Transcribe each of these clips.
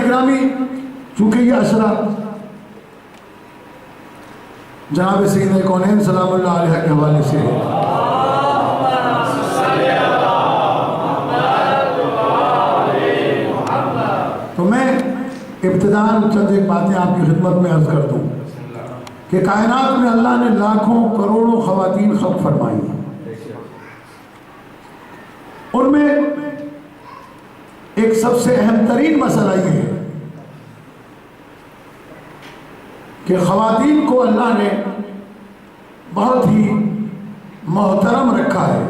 گرامی، چونکہ یہ اشرا جناب سید کونین سلام اللہ علیہ کے حوالے سے ہے، تو میں ابتداءً چند ایک باتیں آپ کی خدمت میں عرض کر دوں کہ کائنات میں اللہ نے لاکھوں کروڑوں خواتین خلق فرمائی ہیں، ان میں ایک سب سے اہم ترین مسئلہ یہ ہے کہ خواتین کو اللہ نے بہت ہی محترم رکھا ہے،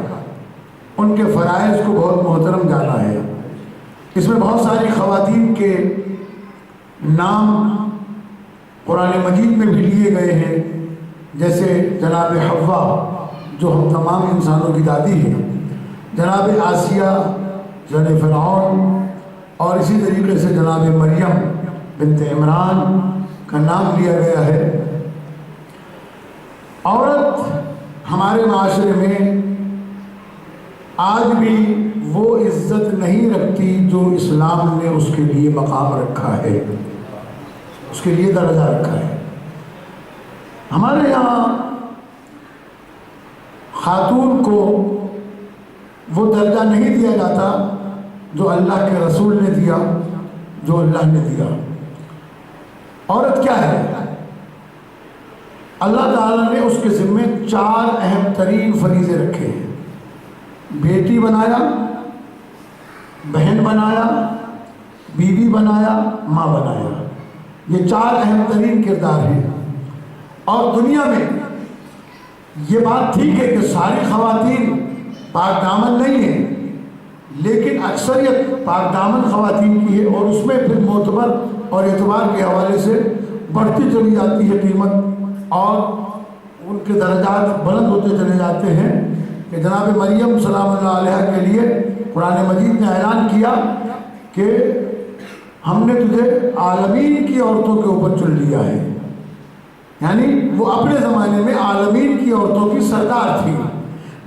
ان کے فرائض کو بہت محترم جانا ہے۔ اس میں بہت ساری خواتین کے نام قرآن مجید میں بھی لیے گئے ہیں، جیسے جناب حوا جو ہم تمام انسانوں کی دادی ہے، جناب آسیہ زن فرعون، اور اسی طریقے سے جناب مریم بنت عمران کا نام لیا گیا ہے۔ عورت ہمارے معاشرے میں آج بھی وہ عزت نہیں رکھتی جو اسلام نے اس کے لیے مقام رکھا ہے، اس کے لیے درجہ رکھا ہے۔ ہمارے یہاں خاتون کو وہ درجہ نہیں دیا جاتا جو اللہ کے رسول نے دیا، جو اللہ نے دیا۔ عورت کیا ہے؟ اللہ تعالیٰ نے اس کے ذمے 4 اہم ترین فریضے رکھے ہیں۔ بیٹی بنایا، بہن بنایا، بیوی بنایا، ماں بنایا، یہ 4 اہم ترین کردار ہیں۔ اور دنیا میں یہ بات ٹھیک ہے کہ ساری خواتین پاک دامن نہیں ہیں، لیکن اکثریت پاک دامن خواتین کی ہے، اور اس میں پھر معتبر اور اعتبار کے حوالے سے بڑھتی چلی جاتی ہے قیمت، اور ان کے درجات بلند ہوتے چلے جاتے ہیں کہ جناب مریم سلام اللہ علیہ کے لیے قرآن مجید نے اعلان کیا کہ ہم نے تجھے عالمین کی عورتوں کے اوپر چن لیا ہے، یعنی وہ اپنے زمانے میں عالمین کی عورتوں کی سردار تھی،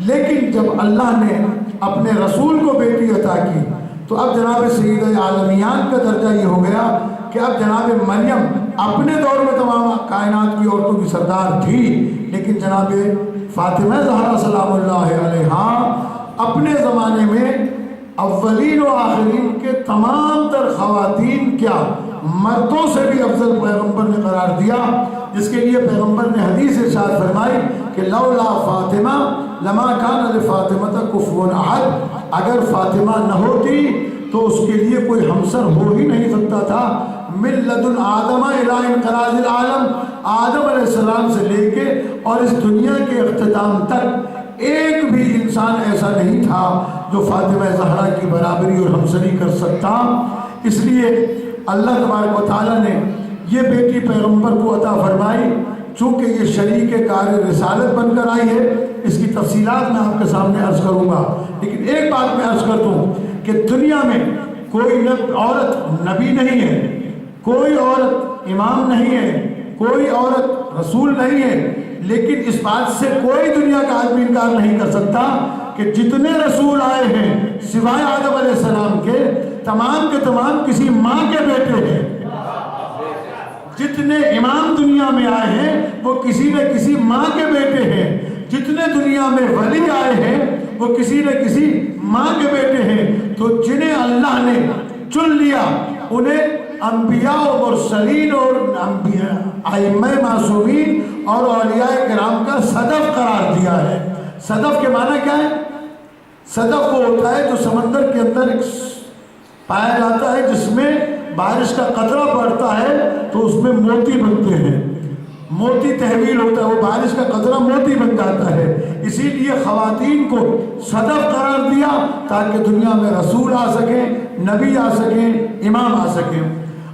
لیکن جب اللہ نے اپنے رسول کو بیٹی عطا کی تو اب جناب سید عالمیان کا درجہ یہ ہو گیا کہ اب جناب مریم اپنے دور میں تمام کائنات کی عورتوں کی سردار تھی، لیکن جناب فاطمہ زہرا سلام اللہ علیہا اپنے زمانے میں اولین و آخرین کے تمام تر خواتین کیا مردوں سے بھی افضل پیغمبر نے قرار دیا، جس کے لیے پیغمبر نے حدیث ارشاد فرمائی کہ لولا فاطمہ لما کان لفاطمہ کفوا احد، اگر فاطمہ نہ ہوتی تو اس کے لیے کوئی ہمسر ہو ہی نہیں سکتا تھا۔ من لدن آدم الی انقراض العالم، آدم علیہ السلام سے لے کے اور اس دنیا کے اختتام تک ایک بھی انسان ایسا نہیں تھا جو فاطمہ زہرا کی برابری اور ہمسری کر سکتا۔ اس لیے اللہ تبارک و تعالیٰ نے یہ بیٹی پیغمبر کو عطا فرمائی، چونکہ یہ شریک کار رسالت بن کر آئی ہے۔ اس کی تفصیلات میں آپ کے سامنے عرض کروں گا، لیکن ایک بات میں عرض کر دوں کہ دنیا میں کوئی عورت نبی نہیں ہے، کوئی عورت امام نہیں ہے، کوئی عورت رسول نہیں ہے، لیکن اس بات سے کوئی دنیا کا آدمی انکار نہیں کر سکتا کہ جتنے رسول آئے ہیں سوائے آدم علیہ السلام کے تمام کسی ماں کے بیٹے ہیں۔ جتنے امام دنیا میں آئے ہیں وہ کسی نہ کسی ماں کے بیٹے ہیں، جتنے دنیا میں ولی آئے ہیں وہ کسی نہ کسی ماں کے بیٹے ہیں۔ تو جنہیں اللہ نے چن لیا انہیں انبیاء و مرسلین اور ائمہ معصومین اور اولیاء کرام کا صدف قرار دیا ہے۔ صدف کے معنی کیا ہے؟ صدف وہ ہوتا ہے جو سمندر کے اندر پایا جاتا ہے، جس میں بارش کا قطرہ پڑتا ہے تو اس میں موتی بنتے ہیں، موتی تحویل ہوتا ہے، وہ بارش کا قطرہ موتی بن جاتا ہے۔ اسی لیے خواتین کو صدف قرار دیا تاکہ دنیا میں رسول آ سکیں، نبی آ سکیں، امام آ سکیں۔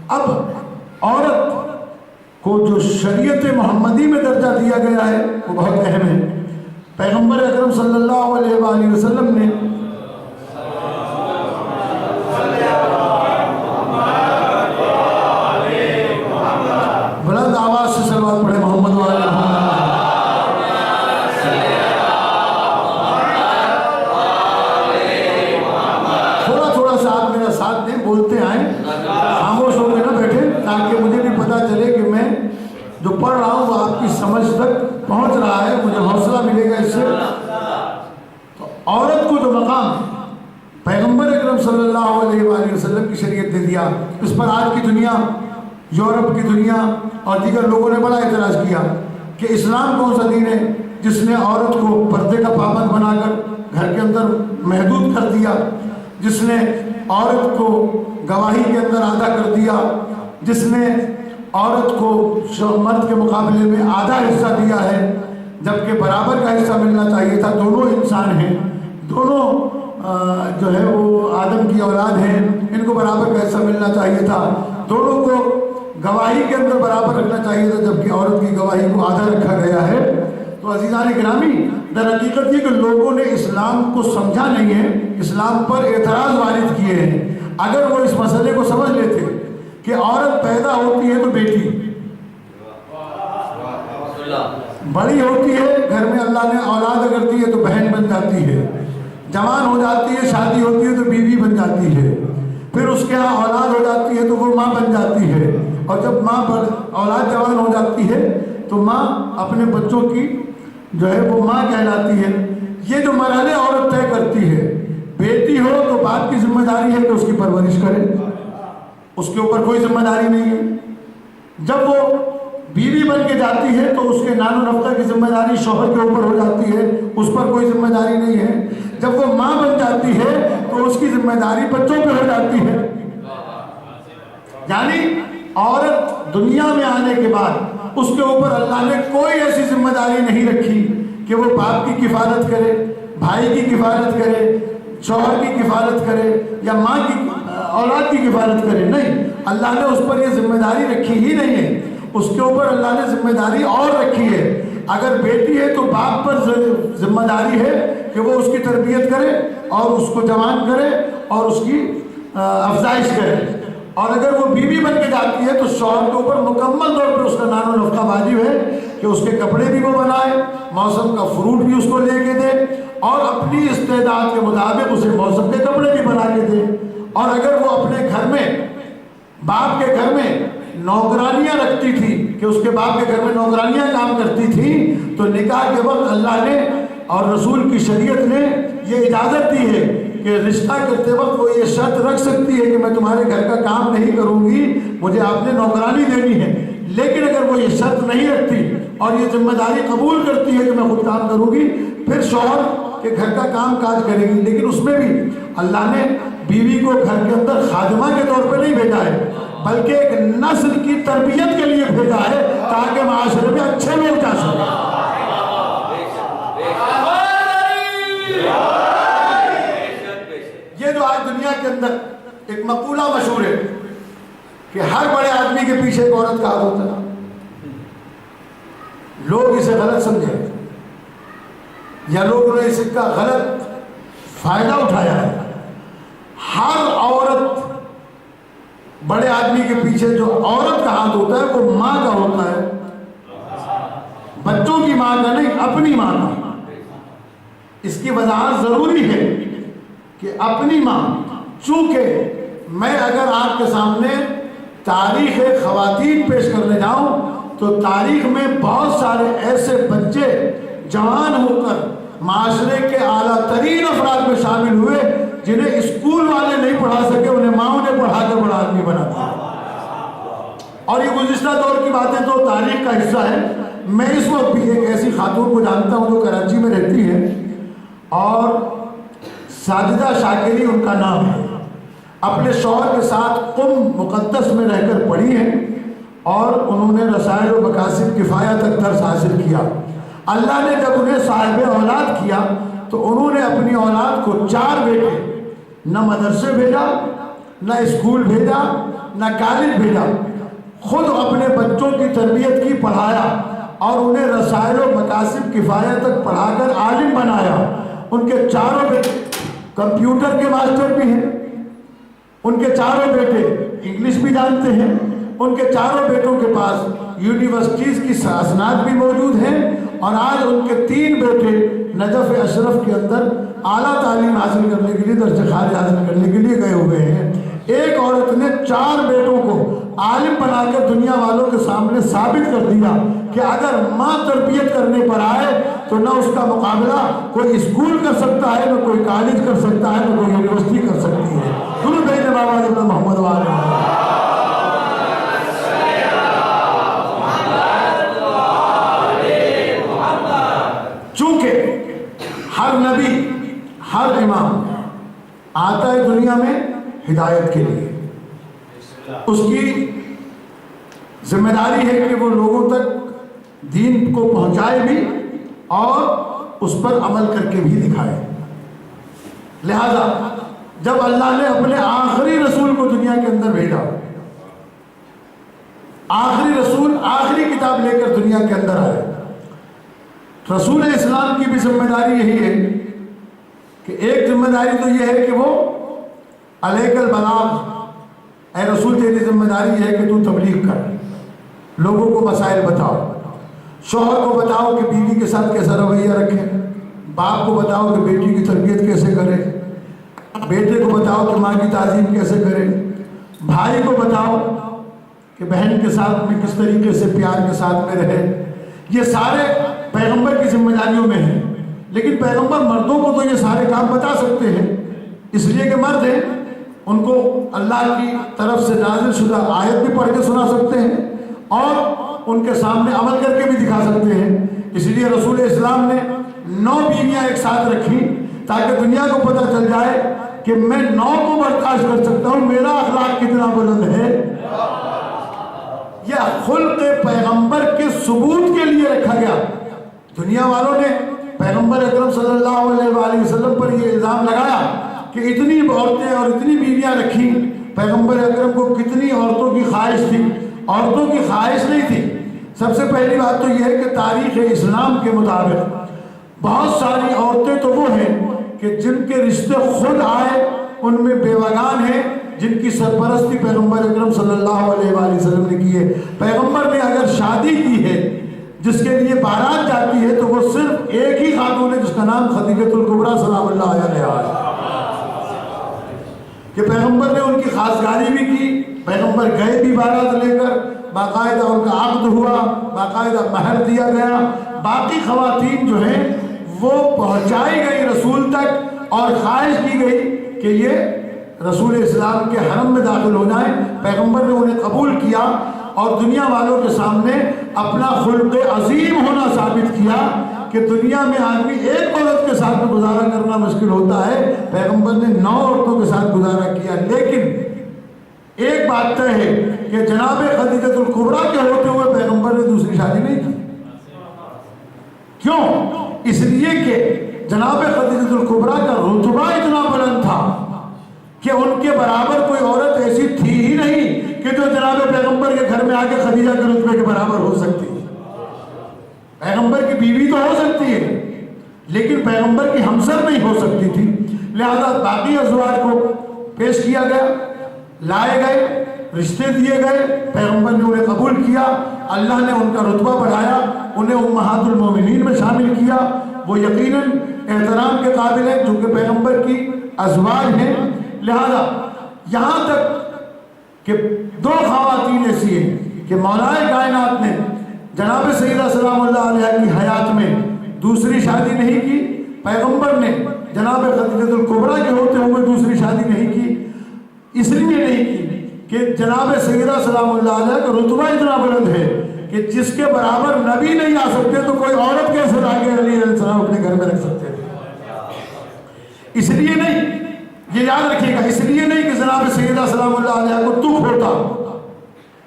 اب عورت کو جو شریعت محمدی میں درجہ دیا گیا ہے وہ بہت اہم ہے۔ پیغمبر اکرم صلی اللہ علیہ وآلہ وسلم نے بلند آواز سے صلوات پڑھے محمد وعلی محمد۔ تھوڑا سا آپ میرا ساتھ دیں، بولتے آئیں، خاموش ہو پڑھ رہا ہوں وہ آپ کی سمجھ تک پہنچ رہا ہے، مجھے حوصلہ ملے گا اس سے۔ تو عورت کو جو مقام پیغمبر اکرم صلی اللہ علیہ وآلہ وسلم کی شریعت نے دیا، اس پر آج کی دنیا، یورپ کی دنیا اور دیگر لوگوں نے بڑا اعتراض کیا کہ اسلام کون سا دین ہے جس نے عورت کو پردے کا پابند بنا کر گھر کے اندر محدود کر دیا، جس نے عورت کو گواہی کے اندر آدھا کر دیا، جس نے عورت کو مرد کے مقابلے میں آدھا حصہ دیا ہے جبکہ برابر کا حصہ ملنا چاہیے تھا۔ دونوں انسان ہیں، دونوں جو ہے وہ آدم کی اولاد ہیں، ان کو برابر کا حصہ ملنا چاہیے تھا، دونوں کو گواہی کے اندر برابر رکھنا چاہیے تھا جبکہ عورت کی گواہی کو آدھا رکھا گیا ہے۔ تو عزیزان گرامی، در حقیقت یہ کہ لوگوں نے اسلام کو سمجھا نہیں ہے، اسلام پر اعتراض وارد کیے ہیں۔ اگر وہ اس مسئلے کو سمجھ لیتے کہ عورت پیدا ہوتی ہے تو بیٹی، بڑی ہوتی ہے گھر میں اللہ نے اولاد اگر دی ہے تو بہن بن جاتی ہے، جوان ہو جاتی ہے، شادی ہوتی ہے تو بیوی بن جاتی ہے، پھر اس کے ہاں اولاد ہو جاتی ہے تو وہ ماں بن جاتی ہے، اور جب ماں اولاد جوان ہو جاتی ہے تو ماں اپنے بچوں کی جو ہے وہ ماں کہلاتی ہے۔ یہ جو مرحلے عورت طے کرتی ہے، بیٹی ہو تو باپ کی ذمہ داری ہے کہ اس کی پرورش کرے، اس کے اوپر کوئی ذمہ داری نہیں ہے۔ جب وہ بیوی بن کے جاتی ہے تو اس کے نان و نفقہ کی ذمہ داری شوہر کے اوپر ہو جاتی ہے، اس پر کوئی ذمہ داری نہیں ہے۔ جب وہ ماں بن جاتی ہے تو اس کی ذمہ داری بچوں پہ ہو جاتی ہے۔ یعنی عورت دنیا میں آنے کے بعد اس کے اوپر اللہ نے کوئی ایسی ذمہ داری نہیں رکھی کہ وہ باپ کی کفالت کرے، بھائی کی کفالت کرے، شوہر کی کفالت کرے یا ماں کی اولاد کی کفالت کرے، نہیں، اللہ نے اس پر یہ ذمہ داری رکھی ہی نہیں ہے۔ اس کے اوپر اللہ نے ذمہ داری اور رکھی ہے۔ اگر بیٹی ہے تو باپ پر ذمہ داری ہے کہ وہ اس کی تربیت کرے اور اس کو جوان کرے اور اس کی افزائش کرے، اور اگر وہ بیوی بن کے جاتی ہے تو شوہر کے اوپر مکمل طور پر اس کا نان و نفقہ واجب ہے کہ اس کے کپڑے بھی وہ بنائے، موسم کا فروٹ بھی اس کو لے کے دے، اور اپنی استعداد کے مطابق اسے موسم کے کپڑے بھی بنا کے دے۔ اور اگر وہ اپنے گھر میں، باپ کے گھر میں نوکرانیاں رکھتی تھی کہ اس کے باپ کے گھر میں نوکرانیاں کام کرتی تھی، تو نکاح کے وقت اللہ نے اور رسول کی شریعت نے یہ اجازت دی ہے کہ رشتہ کرتے وقت وہ یہ شرط رکھ سکتی ہے کہ میں تمہارے گھر کا کام نہیں کروں گی، مجھے آپ نے نوکرانی دینی ہے۔ لیکن اگر وہ یہ شرط نہیں رکھتی اور یہ ذمہ داری قبول کرتی ہے کہ میں خود کام کروں گی، پھر شوہر کے گھر کا کام کاج کرے گی۔ لیکن اس میں بھی اللہ نے بیوی کو گھر کے اندر خادمہ کے طور پہ نہیں بھیجا ہے، بلکہ ایک نسل کی تربیت کے لیے بھیجا ہے تاکہ معاشرے میں اچھے لوگ جا سکیں۔ یہ جو آج دنیا کے اندر ایک مقولہ مشہور ہے کہ ہر بڑے آدمی کے پیچھے ایک عورت کا ہاتھ ہوتا ہے، لوگ اسے غلط سمجھے یا لوگوں نے اس کا غلط فائدہ اٹھایا ہے۔ ہر عورت، بڑے آدمی کے پیچھے جو عورت کا ہاتھ ہوتا ہے وہ ماں کا ہوتا ہے، بچوں کی ماں کا نہیں، اپنی ماں کا۔ اس کی وضاحت ضروری ہے کہ اپنی ماں، چونکہ میں اگر آپ کے سامنے تاریخ خواتین پیش کرنے جاؤں تو تاریخ میں بہت سارے ایسے بچے جوان ہو کر معاشرے کے اعلیٰ ترین افراد میں شامل ہوئے جنہیں اسکول والے نہیں پڑھا سکے، انہیں ماؤں نے پڑھا کر بڑا آدمی بنا دیا۔ اور یہ گزشتہ دور کی باتیں تو تاریخ کا حصہ ہے۔ میں اس وقت بھی ایک ایسی خاتون کو جانتا ہوں جو کراچی میں رہتی ہے اور ساجدہ شاکری ان کا نام ہے، اپنے شوہر کے ساتھ قم مقدس میں رہ کر پڑھی ہیں اور انہوں نے رسائل و مقاصد کفایہ تک درس حاصل کیا۔ اللہ نے جب انہیں صاحب اولاد کیا تو انہوں نے اپنی اولاد کو 4 بیٹے، نہ مدرسے بھیجا، نہ اسکول بھیجا، نہ کالج بھیجا، خود اپنے بچوں کی تربیت کی، پڑھایا اور انہیں رسائل و مقاصد کفایہ تک پڑھا کر عالم بنایا۔ ان کے 4 بیٹے کمپیوٹر کے ماسٹر بھی ہیں، ان کے 4 بیٹے انگلش بھی جانتے ہیں، ان کے 4 بیٹوں کے پاس یونیورسٹیز کی اسناد بھی موجود ہیں، اور آج ان کے 3 بیٹے نجف اشرف کے اندر اعلیٰ تعلیم حاصل کرنے کے لیے، درجہ خارج حاصل کرنے کے لیے گئے ہوئے ہیں۔ ایک عورت نے 4 بیٹوں کو عالم بنا بنا کر دنیا والوں کے سامنے ثابت کر دیا کہ اگر ماں تربیت کرنے پر آئے تو نہ اس کا مقابلہ کوئی اسکول کر سکتا ہے، نہ کوئی کالج کر سکتا ہے، نہ کوئی یونیورسٹی کر سکتی ہے۔ درود بھیجیں بابا جی محمد والے۔ چونکہ ہر نبی، ہر امام آتا ہے دنیا میں ہدایت کے لیے، اس کی ذمہ داری ہے کہ وہ لوگوں تک دین کو پہنچائے بھی اور اس پر عمل کر کے بھی دکھائے۔ لہذا جب اللہ نے اپنے آخری رسول کو دنیا کے اندر بھیجا، آخری رسول آخری کتاب لے کر دنیا کے اندر آئے، رسول اسلام کی بھی ذمہ داری یہی ہے کہ ایک ذمہ داری تو یہ ہے کہ وہ علیک البلاغ، اے رسول تیری ذمہ داری ہے کہ تو تبلیغ کر، لوگوں کو مسائل بتاؤ، شوہر کو بتاؤ کہ بیوی کے ساتھ کیسا رویہ رکھے، باپ کو بتاؤ کہ بیٹی کی تربیت کیسے کرے، بیٹے کو بتاؤ کہ ماں کی تعظیم کیسے کرے، بھائی کو بتاؤ کہ بہن کے ساتھ میں کس طریقے سے پیار کے ساتھ میں رہے۔ یہ سارے پیغمبر کی ذمہ داریوں میں ہیں، لیکن پیغمبر مردوں کو تو یہ سارے کام بتا سکتے ہیں، اس لیے کہ مرد ہیں، ان کو اللہ کی طرف سے نازل شدہ آیت بھی پڑھ کے سنا سکتے ہیں اور ان کے سامنے عمل کر کے بھی دکھا سکتے ہیں۔ اس لیے رسول اسلام نے 9 بیویاں ایک ساتھ رکھی تاکہ دنیا کو پتہ چل جائے کہ میں 9 کو برداشت کر سکتا ہوں، میرا اخلاق کتنا بلند ہے۔ یہ خلق پیغمبر کے ثبوت کے لیے رکھا گیا۔ دنیا والوں نے پیغمبر اکرم صلی اللہ علیہ وآلہ وسلم پر یہ الزام لگایا کہ اتنی عورتیں اور اتنی بیویاں رکھی، پیغمبر اکرم کو کتنی عورتوں کی خواہش تھی؟ عورتوں کی خواہش نہیں تھی۔ سب سے پہلی بات تو یہ ہے کہ تاریخ اسلام کے مطابق بہت ساری عورتیں تو وہ ہیں کہ جن کے رشتے خود آئے، ان میں بیوگان ہیں جن کی سرپرستی پیغمبر اکرم صلی اللہ علیہ وآلہ وسلم نے کی ہے۔ پیغمبر نے اگر شادی کی ہے جس کے لیے بارات جاتی ہے تو وہ صرف ایک ہی خاتون ہے جس کا نام خدیجۃ الکبریٰ سلام اللہ علیہا ہے، کہ پیغمبر نے ان کی خاصگاری بھی کی، پیغمبر گئے بھی بارات لے کر، باقاعدہ ان کا عقد ہوا، باقاعدہ مہر دیا گیا۔ باقی خواتین جو ہیں وہ پہنچائی گئی رسول تک اور خواہش کی گئی کہ یہ رسول اسلام کے حرم میں داخل ہو جائیں۔ پیغمبر نے انہیں قبول کیا اور دنیا والوں کے سامنے اپنا خلق عظیم ہونا ثابت کیا کہ دنیا میں آدمی ایک عورت کے ساتھ گزارا کرنا مشکل ہوتا ہے، پیغمبر نے 9 عورتوں کے ساتھ گزارا کیا۔ لیکن ایک بات طے ہے کہ جناب خدیجۃ الکبریٰ کے ہوتے ہوئے پیغمبر نے دوسری شادی نہیں کی۔ کیوں؟ اس لیے کہ جناب خدیجۃ الکبریٰ کا رتبہ اتنا بلند تھا کہ ان کے برابر کوئی عورت ایسی تھی ہی نہیں کہ جو جناب پیغمبر کے گھر میں آ کے خدیجہ کے رتبے کے برابر ہو سکتی ہے۔ پیغمبر کی بیوی تو ہو سکتی ہے لیکن پیغمبر کی ہمسر نہیں ہو سکتی تھی، لہذا باقی ازواج کو پیش کیا گیا، لائے گئے، رشتے دیے گئے، پیغمبر نے انہیں قبول کیا، اللہ نے ان کا رتبہ بڑھایا، انہیں امہات المومنین میں شامل کیا۔ وہ یقیناً احترام کے قابل ہیں چونکہ پیغمبر کی ازواج ہیں۔ لہذا یہاں تک کہ 2 خواتین ایسی ہیں کہ مولا کائنات نے جناب سیدہ سلام اللہ علیہ کی حیات میں دوسری شادی نہیں کی، پیغمبر نے جناب خدیجۃ الکبریٰ کے ہوتے ہوئے دوسری شادی نہیں کی، اس لیے نہیں کی کہ جناب سیدہ سلام اللہ علیہ کا رتبہ اتنا بلند ہے کہ جس کے برابر نبی نہیں آ سکتے تو کوئی عورت کیسے آگے علیہ السلام اپنے گھر میں رکھ سکتے تھے۔ اس لیے نہیں، یہ یاد رکھیے گا، اس لیے نہیں کہ جناب سیدہ سلام اللہ علیہ کو دکھ ہوتا،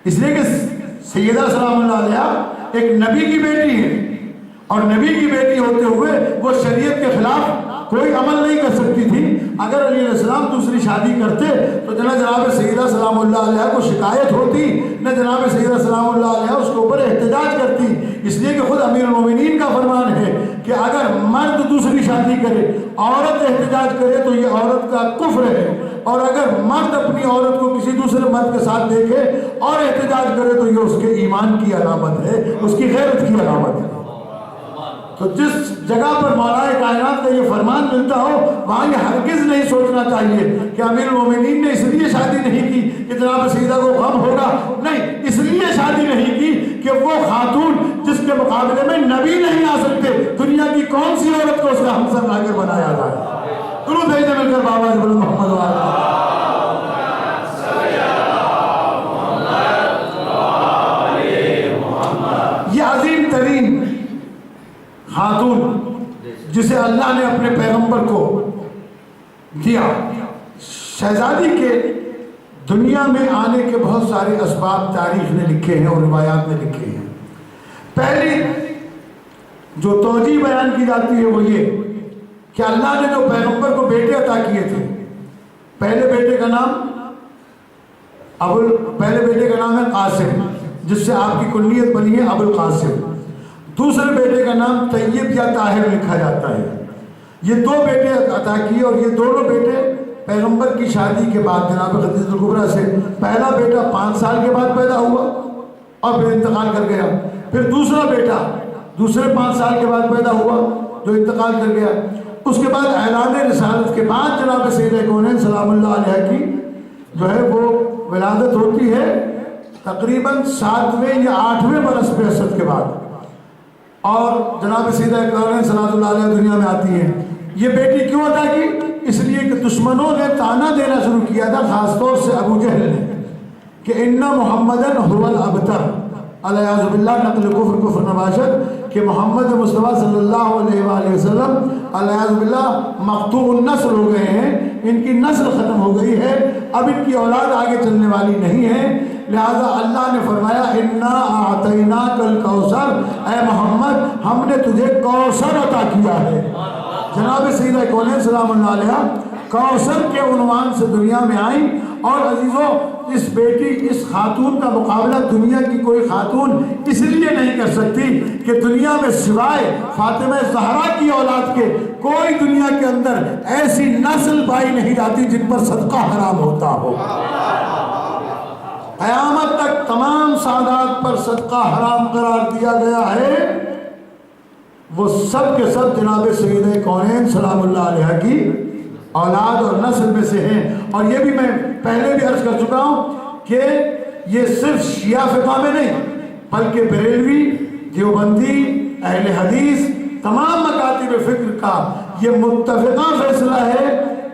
اس لیے کہ سیدہ سلام اللہ علیہ ایک نبی کی بیٹی ہے اور نبی کی بیٹی ہوتے ہوئے وہ شریعت کے خلاف کوئی عمل نہیں کر سکتی تھی۔ اگر علیہ السلام دوسری شادی کرتے تو جناب سیدہ سلام اللہ علیہ کو شکایت ہوتی، نہ جناب سیدہ سلام اللہ علیہ اس کے اوپر احتجاج کرتی، اس لیے کہ خود امیر المومنین کا فرمان ہے کہ اگر مرد دوسری شادی کرے، عورت احتجاج کرے تو یہ عورت کا کفر ہے، اور اگر مرد اپنی عورت کو کسی دوسرے مرد کے ساتھ دیکھے اور احتجاج کرے تو یہ اس کے ایمان کی علامت ہے، اس کی غیرت کی علامت ہے۔ تو جس جگہ پر مولا کائنات کا یہ فرمان ملتا ہو وہاں یہ ہرگز نہیں سوچنا چاہیے کہ امیر المومنین نے اس لیے شادی نہیں کی کہ جناب سیدہ کو غم ہوگا، نہیں، اس لیے دنیا کی کون سی عورت کو اس کا ہمسر لا کر بنایا جائے؟ درود بھیجیں مل کر بابا جبل محمد والا۔ یہ عظیم ترین خاتون جسے اللہ نے اپنے پیغمبر کو دیا، شہزادی کے دنیا میں آنے کے بہت سارے اسباب تاریخ نے لکھے ہیں اور روایات نے لکھے ہیں۔ پہلی جو توجیہ بیان کی جاتی ہے وہ یہ کہ اللہ نے جو پیغمبر کو بیٹے عطا کیے تھے، پہلے بیٹے کا نام ہے قاسم، جس سے آپ کی کنیت بنی ہے ابو القاسم۔ دوسرے بیٹے کا نام طیب یا طاہر لکھا جاتا ہے۔ یہ دو بیٹے عطا کیے اور یہ دونوں بیٹے پیغمبر کی شادی کے بعد جناب خدیجہ الکبریٰ سے پہلا بیٹا 5 سال کے بعد پیدا ہوا اور پھر انتقال کر گیا، پھر دوسرا بیٹا دوسرے 5 سال کے بعد پیدا ہوا جو انتقال کر گیا۔ اس کے بعد اعلان رسالت کے بعد جناب سید کونین سلام اللہ علیہ کی جو ہے وہ ولادت ہوتی ہے تقریباً 7ویں یا 8ویں برس بعثت کے بعد، اور جناب سید کونین سلام اللہ علیہ دنیا میں آتی ہے۔ یہ بیٹی کیوں عطا کی؟ اس لیے کہ دشمنوں نے تانا دینا شروع کیا تھا، خاص طور سے ابو جہل نے، کہ ان محمدن هو الابتر، علیہ باللہ نقل کفر نباشت، کہ محمد مصطفیٰ صلی اللہ علیہ وآلہ وسلم علیہ باللہ مقطوع النسل ہو گئے ہیں، ان کی نسل ختم ہو گئی ہے، اب ان کی اولاد آگے چلنے والی نہیں ہے۔ لہذا اللہ نے فرمایا انا اعطیناک الکوثر، اے محمد ہم نے تجھے کوثر عطا کیا ہے۔ جناب سیدہ کونین سلام اللہ علیہ کوثر کے عنوان سے دنیا میں آئیں، اور عزیزوں اس بیٹی اس خاتون کا مقابلہ دنیا کی کوئی خاتون اس لیے نہیں کر سکتی کہ دنیا میں سوائے فاطمہ زہرا کی اولاد کے کوئی دنیا کے اندر ایسی نسل پائی نہیں جاتی جن پر صدقہ حرام ہوتا ہو۔ قیامت تک تمام سادات پر صدقہ حرام قرار دیا گیا ہے، وہ سب کے سب جناب سیدہ کونین سلام اللہ علیہ کی اولاد اور نسل میں سے ہیں۔ اور یہ بھی میں پہلے بھی عرض کر چکا ہوں کہ یہ صرف شیعہ فقہ میں نہیں بلکہ بریلوی، دیوبندی، اہل حدیث، تمام مکاتب فکر کا یہ متفقہ فیصلہ ہے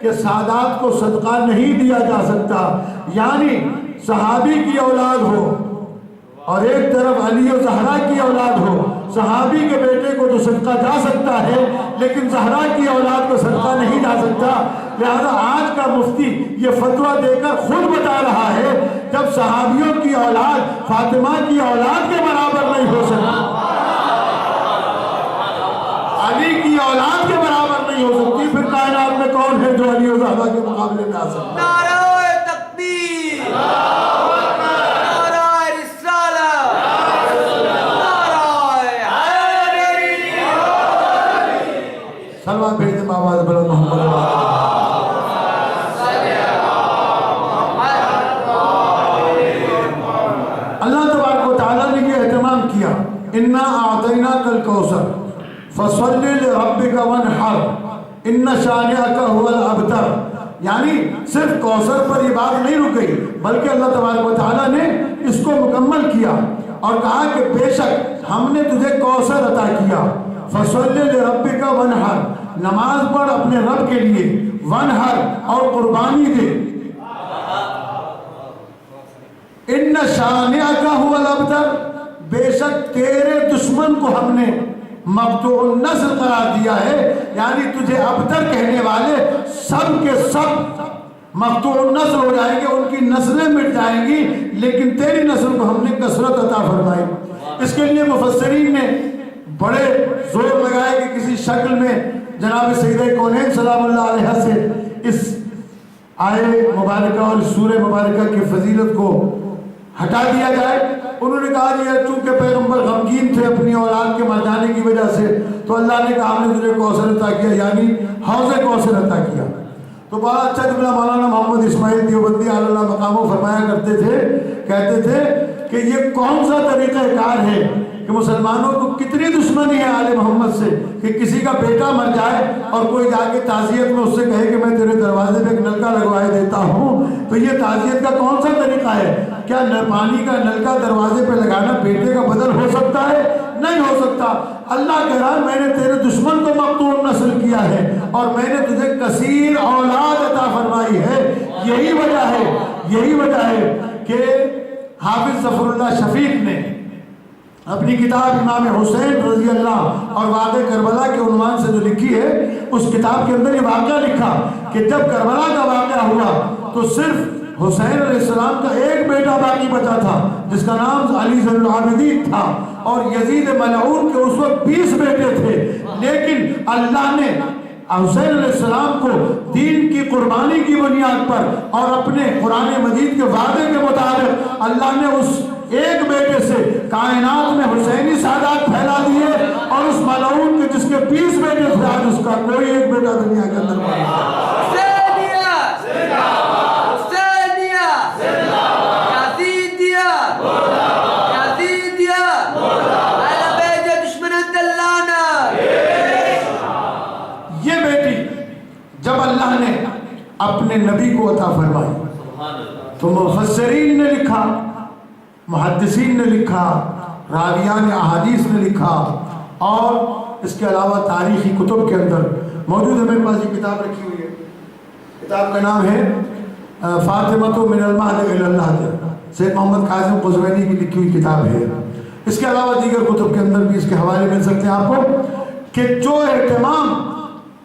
کہ سادات کو صدقہ نہیں دیا جا سکتا، یعنی صحابی کی اولاد ہو اور ایک طرف علی و زہرا کی اولاد ہو، صحابی کے بیٹے کو تو صدقہ جا سکتا ہے لیکن زہرا کی اولاد کو صدقہ نہیں جا سکتا۔ لہذا آج کا مفتی یہ فتویٰ دے کر خود بتا رہا ہے جب صحابیوں کی اولاد فاطمہ کی اولاد کے برابر نہیں ہو سکتی، علی کی اولاد کے برابر نہیں ہو سکتی، پھر کائنات میں کون ہے جو علی و زہرا کے مقابلے میں آ سکتا ہے؟ سلوات بھیج دیں بابا بلند محمد۔ اللہ تبارک و تعالیٰ نے یہ اہتمام کیا، انا اعطیناک الکوثر فصل لربک وانحر ان شانئک هو الابتر، یعنی صرف کوثر پر یہ بات نہیں رک گئی بلکہ اللہ تبارک و تعالیٰ نے اس کو مکمل کیا اور کہا کہ بے شک ہم نے تجھے کوثر عطا کیا، فصل لربک وانحر، نماز پڑھ اپنے رب کے لیے، وانحر اور قربانی دے، ان شانئک هو الابتر، بے شک تیرے دشمن کو ہم نے مقطوع النسل قرار دیا ہے، یعنی تجھے ابتر کہنے والے سب کے سب مقطوع النسل ہو جائیں گے، ان کی نسلیں مٹ جائیں گی، لیکن تیری نسل کو ہم نے کثرت عطا فرمائی۔ اس کے لیے مفسرین نے بڑے زور لگائے کہ کسی شکل میں جناب سیدہ کونین سلام اللہ علیہ سے اس آیے مبارکہ اور سورہ مبارکہ کی فضیلت کو ہٹا دیا جائے۔ انہوں نے کہا کہ چونکہ پیغمبر غمگین تھے اپنی اولاد کے مر جانے کی وجہ سے، تو اللہ نے کہا ہم نے تجھے کوثر عطا کیا، یعنی حوض کوثر عطا کیا۔ تو بڑا اچھا جملہ مولانا محمد اسماعیل دیوبندی علی اللہ مقامہ فرمایا کرتے تھے، کہتے تھے کہ یہ کون سا طریقہ کار ہے کہ مسلمانوں کو کتنی دشمنی ہے آل محمد سے کہ کسی کا بیٹا مر جائے اور کوئی جا کے تعزیت میں اس سے کہے کہ میں تیرے دروازے پہ ایک نلکا لگوائے دیتا ہوں، تو یہ تعزیت کا کون سا طریقہ ہے؟ کیا پانی کا نلکا دروازے پہ لگانا بیٹے کا بدل ہو سکتا ہے؟ نہیں ہو سکتا۔ اللہ کہہ رہا ہے میں نے تیرے دشمن کو مقتول نسل کیا ہے اور میں نے تجھے کثیر اولاد عطا فرمائی ہے. یہی وجہ ہے کہ حافظ ظفر اللہ شفیق نے اپنی کتاب امام حسین رضی اللہ اور واقع کربلا کے عنوان سے جو لکھی ہے، اس کتاب کے اندر یہ واقعہ لکھا کہ جب کربلا کا واقعہ ہوا تو صرف حسین علیہ السلام کا ایک بیٹا باقی بچا تھا جس کا نام علی زین العابدین تھا، اور یزید ملعون کے اس وقت 20 بیٹے تھے. لیکن اللہ نے حسین علیہ السلام کو دین کی قربانی کی بنیاد پر اور اپنے قرآن مجید کے وعدے کے مطابق اللہ نے اس ایک بیٹے سے کائنات میں حسینی سادات پھیلا دیے، اور اس ملعون کے جس کے 20 بیٹے تھے آج اس کا کوئی ایک بیٹا دنیا کے اندر نہیں ہے. یہ بیٹی جب اللہ نے اپنے نبی کو عطا فرمائی تو مفسرین نے لکھا، محدثین نے لکھا، راویان احادیث نے لکھا، اور اس کے علاوہ تاریخی کتب کے اندر موجود ہے. میرے پاس یہ کتاب رکھی ہوئی ہے، کتاب کا نام ہے فاطمہ من المہد الی اللحد، سید محمد کاظم قزوینی کی لکھی ہوئی کتاب ہے. اس کے علاوہ دیگر کتب کے اندر بھی اس کے حوالے مل سکتے ہیں آپ کو، کہ جو اہتمام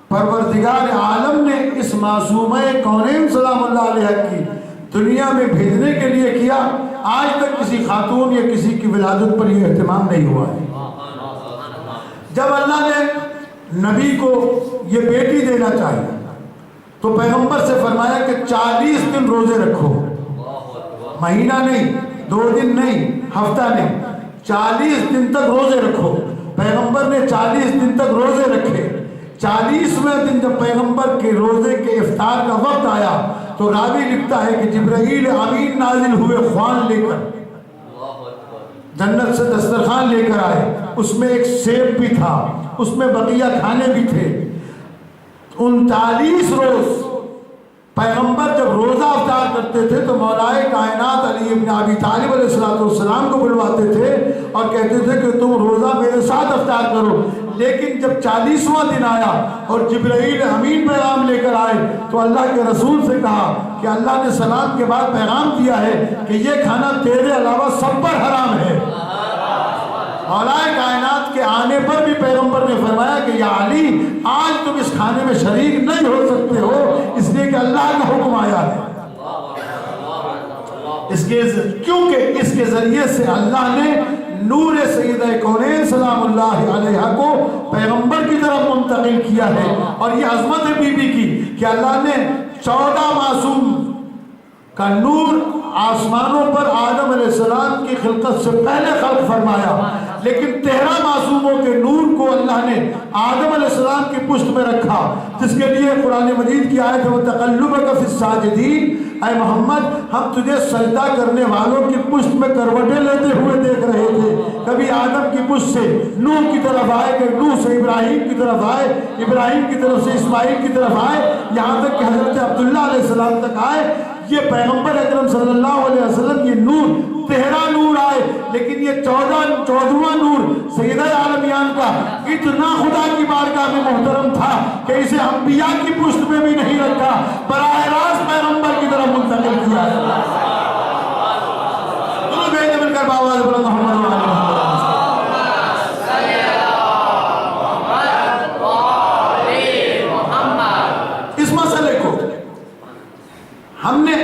پروردگار عالم نے اس معصومہ کونین سلام اللہ علیہ کی دنیا میں بھیجنے کے لیے کیا، آج تک کسی خاتون یا کسی کی ولادت پر یہ اہتمام نہیں ہوا ہے. جب اللہ نے نبی کو یہ بیٹی دینا چاہیے تو پیغمبر سے فرمایا کہ 40 دن روزے رکھو، مہینہ نہیں، 2 دن نہیں، ہفتہ نہیں، 40 دن تک روزے رکھو. پیغمبر نے 40 دن تک روزے رکھے. 40ویں دن جب پیغمبر کے روزے کے افطار کا وقت آیا تو راوی لکھتا ہے کہ جبرائیل امین نازل ہوئے خوان لے کر، جنت سے دسترخوان لے کر آئے. اس میں ایک سیب بھی تھا، اس میں بقیہ کھانے بھی تھے. 39 روز پیغمبر جب روزہ افطار کرتے تھے تو مولائے کائنات علی ابن ابی طالب علیہ السلام کو بلواتے تھے اور کہتے تھے کہ تم روزہ میرے ساتھ افطار کرو. لیکن جب 40واں دن آیا اور جبرائیل امین پیغام لے کر آئے تو اللہ کے رسول سے کہا کہ اللہ نے سلام کے بعد پیغام دیا ہے کہ یہ کھانا تیرے علاوہ سب پر حرام ہے. مولائے کائنات کے آنے پر بھی پیغمبر نے فرمایا کہ یا علی آج تم اس کھانے میں شریک نہیں ہو سکتے ہو، اس لیے کہ اللہ کا حکم آیا ہے. کیونکہ اس کے ذریعے سے اللہ نے نور سیدہ کونین سلام اللہ علیہ کو پیغمبر کی طرف منتقل کیا ہے. اور یہ عظمت ہے بی بی کی کہ اللہ نے 14 معصوم کا نور آسمانوں پر آدم علیہ السلام کی خلقت سے پہلے خلق فرمایا، لیکن 13 معصوموں کے نور کو اللہ نے آدم علیہ السلام کی پشت میں رکھا، جس کے لیے قرآن مجید کی آیت ہے وَتَقَلُّبَكَ فِي السَّاجِدِينَ، اے محمد ہم تجھے سجدہ کرنے والوں کی پشت میں کروٹیں لیتے ہوئے دیکھ رہے تھے. کبھی آدم کی پشت سے نوح کی طرف آئے، کہ نوح سے ابراہیم کی طرف آئے، ابراہیم کی طرف سے اسماعیل کی طرف آئے، یہاں تک کہ حضرت عبداللہ علیہ السلام تک آئے. یہ پیغمبر اکرم صلی اللہ علیہ وسلم یہ نور 13 نور آئے، لیکن یہ 14واں نور سیدہ عالمیان کا اتنا خدا کی بارگاہ میں محترم تھا کہ اسے انبیاء کی پشت میں بھی نہیں رکھا، براہ راست پیغمبر کی طرف منتقل کیا. مل کر باواز بلند محمد اس مسئلے کو ہم نے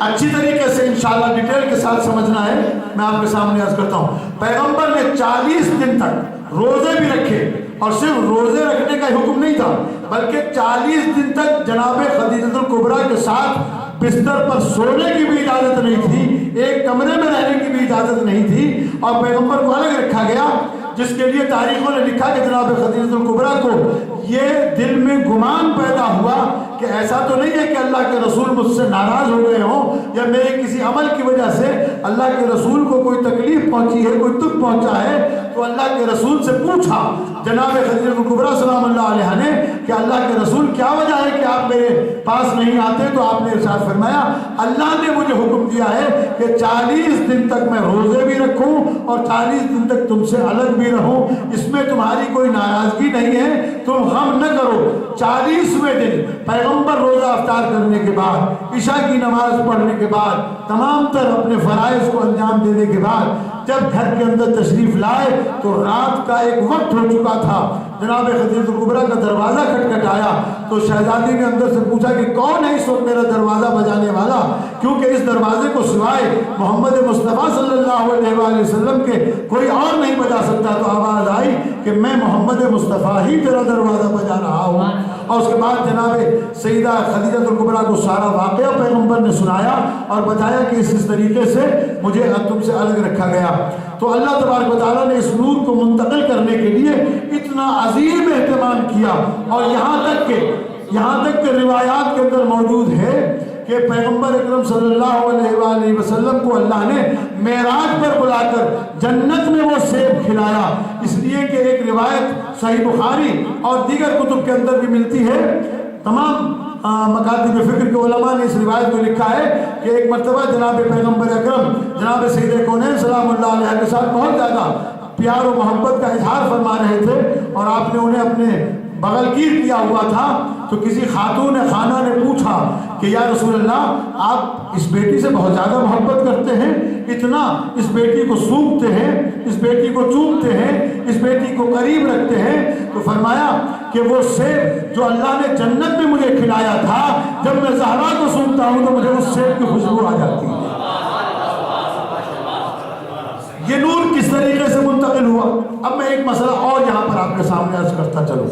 اچھی طریقے سے انشاءاللہ ڈیٹیل کے ساتھ سمجھنا ہے. میں آپ کے سامنے عرض کرتا ہوں، پیغمبر نے 40 دن تک روزے بھی رکھے، اور صرف روزے رکھنے کا حکم نہیں تھا بلکہ 40 دن تک جناب خدیجہ الکبریٰ کے ساتھ بستر پر سونے کی بھی اجازت نہیں تھی، ایک کمرے میں رہنے کی بھی اجازت نہیں تھی، اور پیغمبر کو الگ رکھا گیا، جس کے لیے تاریخوں نے لکھا کہ جناب خدیجہ الکبریٰ کو یہ دل میں گمان پیدا ہوا کہ ایسا تو نہیں ہے کہ اللہ کے رسول مجھ سے ناراض ہو گئے ہوں، یا میرے کسی عمل کی وجہ سے اللہ کے رسول کو کوئی تکلیف پہنچی ہے، کوئی دکھ پہنچا ہے۔ تو اللہ کے رسول سے پوچھا جناب خدیجہ کبریٰ سلام اللہ علیہ نے کہ اللہ کے رسول کیا وجہ ہے کہ آپ میرے پاس نہیں آتے؟ تو آپ نے ارشاد فرمایا اللہ نے مجھے حکم دیا ہے کہ 40 دن تک میں روزے بھی رکھوں اور 40 دن تک تم سے الگ بھی رہوں، اس میں تمہاری کوئی ناراضگی نہیں ہے، تم غم نہ کرو۔ 40ویں دن پیغمبر روزہ افطار کرنے کے بعد، عشاء کی نماز پڑھنے کے بعد، تمام تر اپنے فرائض کو انجام دینے کے بعد جب گھر کے اندر تشریف لائے تو رات کا ایک وقت ہو چکا تھا۔ جناب خدیجہ کبریٰ کا دروازہ کھٹکھٹایا تو شہزادی نے اندر سے پوچھا کہ کون ہے اس وقت میرا دروازہ بجانے والا، کیونکہ اس دروازے کو سوائے محمد مصطفیٰ صلی اللہ علیہ وآلہ وسلم کے کوئی اور نہیں بجا سکتا۔ تو آواز آئی کہ میں محمد مصطفیٰ ہی تیرا دروازہ بجا رہا ہوں۔ اور اس کے بعد جناب سیدہ خدیجہ کبریٰ کو سارا واقعہ پیغمبر نے سنایا اور بتایا کہ اس طریقے سے مجھے تم سے الگ رکھا گیا۔ تو اللہ تبارک و تعالیٰ نے اس نور کو منتقل کرنے کے لیے اتنا عظیم اہتمام کیا، اور یہاں تک کہ روایات کے اندر موجود ہے کہ پیغمبر اکرم صلی اللہ علیہ وآلہ وسلم کو اللہ نے معراج پر بلا کر جنت میں وہ سیب کھلایا، اس لیے کہ ایک روایت صحیح بخاری اور دیگر کتب کے اندر بھی ملتی ہے۔ تمام مکاتب فکر کے علماء نے اس روایت کو لکھا ہے کہ ایک مرتبہ جناب پیغمبر اکرم جناب سید کونین سلام اللہ علیہ کے ساتھ بہت زیادہ پیار و محبت کا اظہار فرما رہے تھے، اور آپ نے انہیں اپنے بغل گیر کیا ہوا تھا۔ تو کسی خاتون خانہ نے پوچھا کہ یا رسول اللہ آپ اس بیٹی سے بہت زیادہ محبت کرتے ہیں، اتنا اس بیٹی کو سونگتے ہیں، اس بیٹی کو چومتے ہیں، اس بیٹی کو قریب رکھتے ہیں۔ تو فرمایا کہ وہ سیب جو اللہ نے جنت میں مجھے کھلایا تھا، جب میں زہرا کو سونگتا ہوں تو مجھے اس سیب کی خوشبو آ جاتی ہے۔ یہ نور کس طریقے سے منتقل ہوا؟ اب میں ایک مسئلہ اور یہاں پر آپ کے سامنے عرض کرتا چلوں،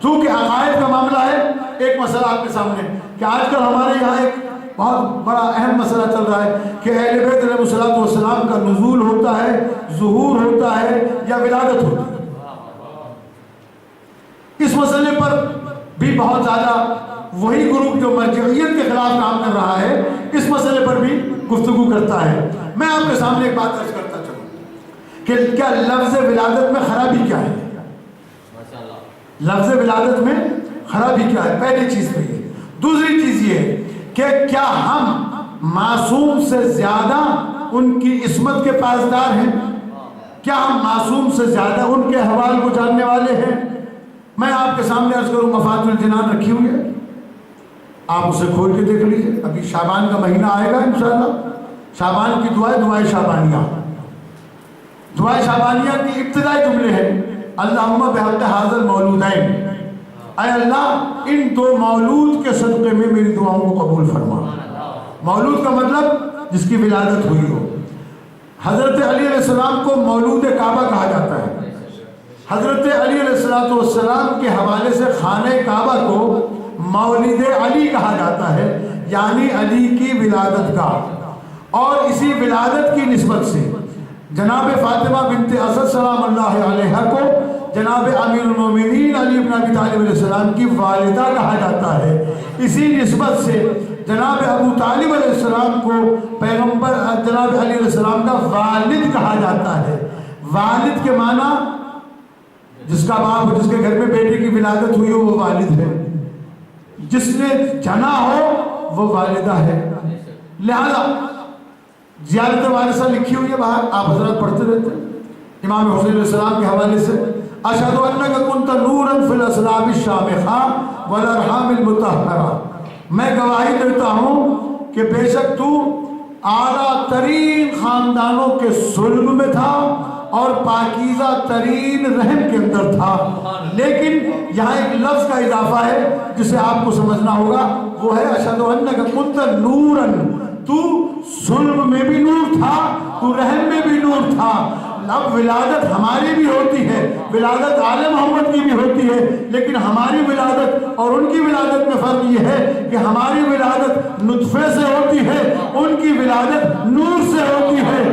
چونکہ عقائد کا معاملہ ہے۔ ایک مسئلہ آپ کے سامنے کہ آج کل ہمارے یہاں ایک بہت بڑا اہم مسئلہ چل رہا ہے کہ اہل بیت علیہ الصلوۃ والسلام کا نزول ہوتا ہے، ظہور ہوتا ہے یا ولادت ہوتی ہے۔ اس مسئلے پر بھی بہت زیادہ وہی گروپ جو مرجعیت کے خلاف کام کر رہا ہے اس مسئلے پر بھی گفتگو کرتا ہے۔ میں آپ کے سامنے ایک بات عرض کرتا چلوں کہ کیا لفظ ولادت میں خرابی کیا ہے؟ لفظ ولادت میں خرابی کیا ہے؟ پہلی چیز تو یہ۔ دوسری چیز یہ کہ کیا ہم معصوم سے زیادہ ان کی عصمت کے پاسدار ہیں؟ کیا ہم معصوم سے زیادہ ان کے احوال کو جاننے والے ہیں؟ میں آپ کے سامنے عرض کروں، مفاتیح الجنان رکھی ہوئی ہے، آپ اسے کھول کے دیکھ لیجئے۔ ابھی شعبان کا مہینہ آئے گا انشاءاللہ، شعبان کی دعائیں شعبانیہ، دعائیں شعبانیہ کی ابتدائی جملے ہیں اللہم بحق حاضر مولودین، اے اللہ ان دو مولود کے صدقے میں میری دعاؤں کو قبول فرما۔ مولود کا مطلب جس کی ولادت ہوئی ہو۔ حضرت علی علیہ السلام کو مولود کعبہ کہا جاتا ہے۔ حضرت علی علیہ السلام کے حوالے سے خانہ کعبہ کو مولد علی کہا جاتا ہے، یعنی علی کی ولادت کا۔ اور اسی ولادت کی نسبت سے جناب فاطمہ بنت اسد سلام اللہ علیہ کو جناب امیر المومنین علی بن ابی طالب علیہ السلام کی والدہ کہا جاتا ہے۔ اسی نسبت سے جناب ابو طالب علیہ السلام کو پیغمبر جناب علی علیہ السلام کا والد کہا جاتا ہے۔ والد کے معنی جس کا باپ جس کے گھر میں بیٹے کی ولادت ہوئی ہو وہ والد ہے، جس نے جنا ہو وہ والدہ ہے۔ لہذا زیارت وارثہ لکھی ہوئی ہے باہر، آپ حضرات پڑھتے رہتے ہیں امام حسین علیہ السلام کے حوالے سے، اشہد انک کنت نورا فی الاسلاب الشامخہ والارحام المطہرہ، میں گواہی دیتا ہوں کہ بے شک تو اعلیٰ ترین خاندانوں کے صلب میں تھا اور پاکیزہ ترین رحم کے اندر تھا۔ لیکن یہاں ایک لفظ کا اضافہ ہے جسے آپ کو سمجھنا ہوگا، وہ ہے اشہد انک کنت نورا، تو صلب میں بھی نور تھا، تو رحم میں بھی نور تھا۔ اب ولادت ہماری بھی ہوتی ہے، ولادت آل محمد کی بھی ہوتی ہے، لیکن ہماری ولادت اور ان کی ولادت میں فرق یہ ہے کہ ہماری ولادت نطفے سے ہوتی ہے، ان کی ولادت نور سے ہوتی ہے۔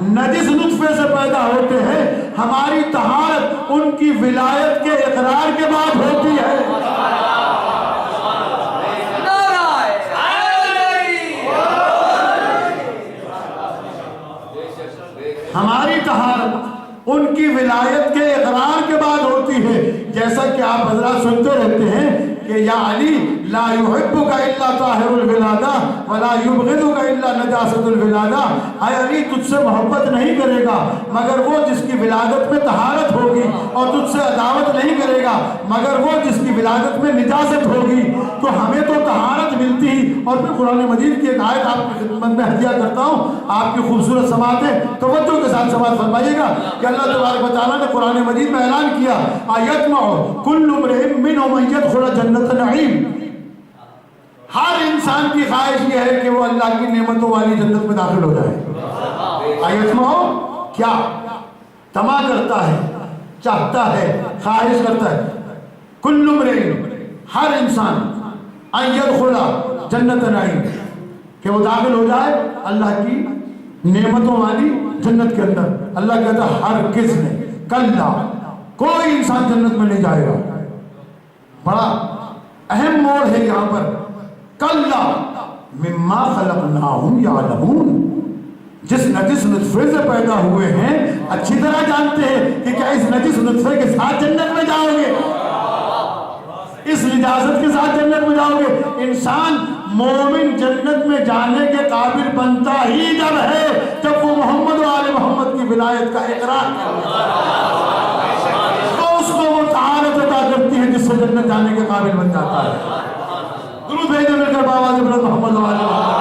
نجس نطفے سے پیدا ہوتے ہیں، ہماری طہارت ان کی ولایت کے اقرار کے بعد ہوتی ہے۔ ہماری طہارت ان کی ولایت کے اقرار کے بعد ہوتی ہے۔ جیسا کہ آپ حضرات سنتے رہتے ہیں کہ یا علی لا يحبك الا طاہر الولادہ ولا يبغضك الا نجاست الولادہ، اے علی تجھ سے محبت نہیں کرے گا مگر وہ جس کی ولادت میں طہارت ہوگی، اور تجھ سے عداوت نہیں کرے گا مگر وہ جس کی ولادت میں نجاست ہوگی۔ تو ہمیں تو طہارت ملتی ہی۔ اور پھر قرآن مجید کی ایک آیت آپ کی خدمت میں ہدیہ کرتا ہوں، آپ کی خوبصورت سماعت ہے، توجہ کے ساتھ سماعت فرمائیے گا کہ اللہ تبارک و تعالیٰ نے قرآن مجید میں اعلان کیا آیتمع کل امرئ منہم ان یدخل جنت نعیم، ہر انسان کی خواہش یہ ہے کہ وہ اللہ کی نعمتوں والی جنت میں داخل ہو جائے۔ آیتمع کیا طمع کرتا ہے، چاہتا ہے، خواہش کرتا ہے، کل امرئ ہر انسان ان یدخل جنت نعیم کہ وہ داخل ہو جائے اللہ کی نعمتوں والی جنت کے اندر۔ اللہ کہتا ہے ہرگز نہیں، کلا کوئی انسان جنت میں نہیں جائے گا۔ بڑا اہم موڑ ہے یہاں پر، کلا مما خلقناہم یعلمون، جس نجس نطفے سے پیدا ہوئے ہیں اچھی طرح جانتے ہیں کہ کیا اس نجس نطفے کے ساتھ جنت میں جاؤ گے، اس نجاست کے ساتھ جنت میں جاؤ گے۔ انسان مومن جنت میں جانے کے قابل بنتا ہی جب ہے جب وہ محمد و آل محمد کی ولایت کا اقرار تو اس کو وہ طہارت عطا کرتی ہے جس سے جنت جانے کے قابل بن جاتا ہے۔ درود بھیجو مل کر بابا جبرت محمد و آل محمد۔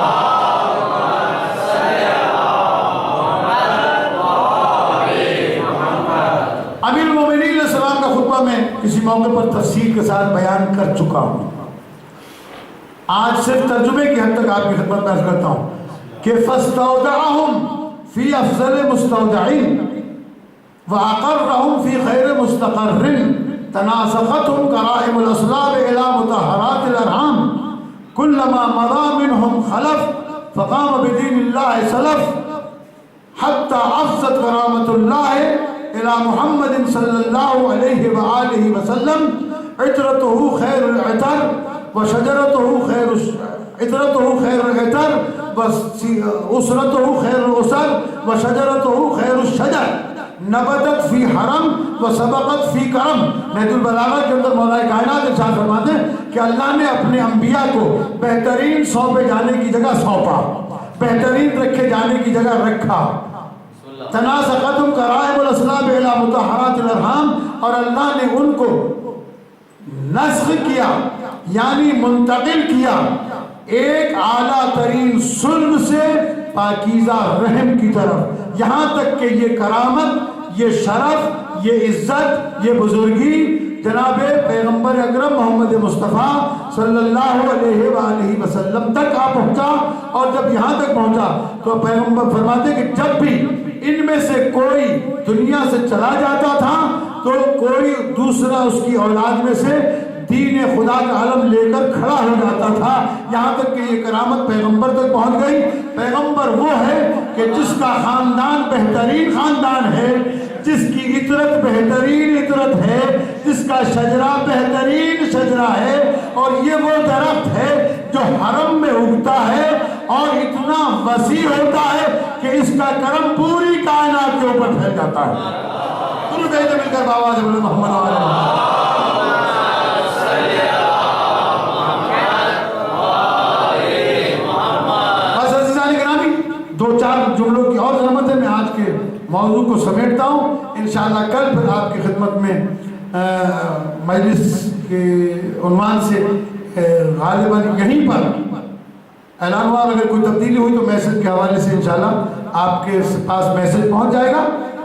امیر المومنین علیہ السلام کا خطبہ میں کسی موقع پر تفصیل کے ساتھ بیان کر چکا ہوں، آج صرف ترجمے کی حد تک آپ کی خدمت میں عرض کرتا ہوں کہ فاستودعہم فی افضل مستودعین وَأَقَرَّهُمْ فِي خَيْرِ مُسْتَقَرٍ تَنَاسَخَتْهُمْ كَرَائِمُ الْأَصْلَابِ إِلَى مُطَهَّرَاتِ الْأَرْحَامِ كُلَّمَا مَضَى مِنْهُمْ خَلَفْ فَقَامَ بِدِينِ اللَّهِ سَلَفْ حَتَّى عَفَّتْ كَرَامَةُ اللَّهِ إِلَى مُحَمَّدٍ صَلَّى اللَّهُ عَلَيْهِ وَآلِهِ وَسَلَّمَ عِطْرَتُهُ خَيْرُ الْعِطَرِ وَشَجَرَتُهُ خَيْرُ الْعِطَرِ وَأُسْرَتُهُ خَيْرُ الْأُسَرِ وَشَجَرَتُهُ خَيْرُ الشَّجَرِ نبتت فی حرم و سبقت فی کرم۔ نہج البلاغہ کے اندر مولا کائنات ارشاد فرماتے ہیں کہ اللہ نے اپنے انبیاء کو بہترین سونپے جانے کی جگہ سونپا، بہترین رکھے جانے کی جگہ رکھا۔ تناسختم کرائم الاسلام الی مطہرات الارحام، اور اللہ نے ان کو نسخ کیا یعنی منتقل کیا ایک اعلیٰ ترین صلب سے پاکیزہ رحم کی طرف، یہاں تک کہ یہ کرامت، یہ شرف، یہ عزت، یہ بزرگی جناب پیغمبر اکرم محمد مصطفیٰ صلی اللہ علیہ وآلہ وسلم تک آ پہنچا۔ اور جب یہاں تک پہنچا تو پیغمبر فرماتے کہ جب بھی ان میں سے کوئی دنیا سے چلا جاتا تھا تو کوئی دوسرا اس کی اولاد میں سے دین خدا کا علم لے کر کھڑا ہو جاتا تھا، یہاں تک کہ یہ کرامت پیغمبر تک پہنچ گئی۔ پیغمبر وہ ہے کہ جس کا خاندان بہترین خاندان ہے، جس کی عطرت بہترین عطرت ہے، جس کا شجرہ بہترین شجرہ ہے، اور یہ وہ درخت ہے جو حرم میں اگتا ہے اور اتنا وسیع ہوتا ہے کہ اس کا کرم پوری کائنات کے اوپر پھیل جاتا ہے۔ درود مل کر بابا جبرت محمد علیہ وسلم۔ دو چار جملوں کی اور ضرورت ہے، میں آج کے موضوع کو سمیٹتا ہوں۔ انشاءاللہ کل پھر آپ کی خدمت میں مجلس کے عنوان سے غالباً یہیں پر اعلان ہوا، اگر کوئی تبدیلی ہوئی تو میسج کے حوالے سے انشاءاللہ آپ کے پاس میسج پہنچ جائے گا،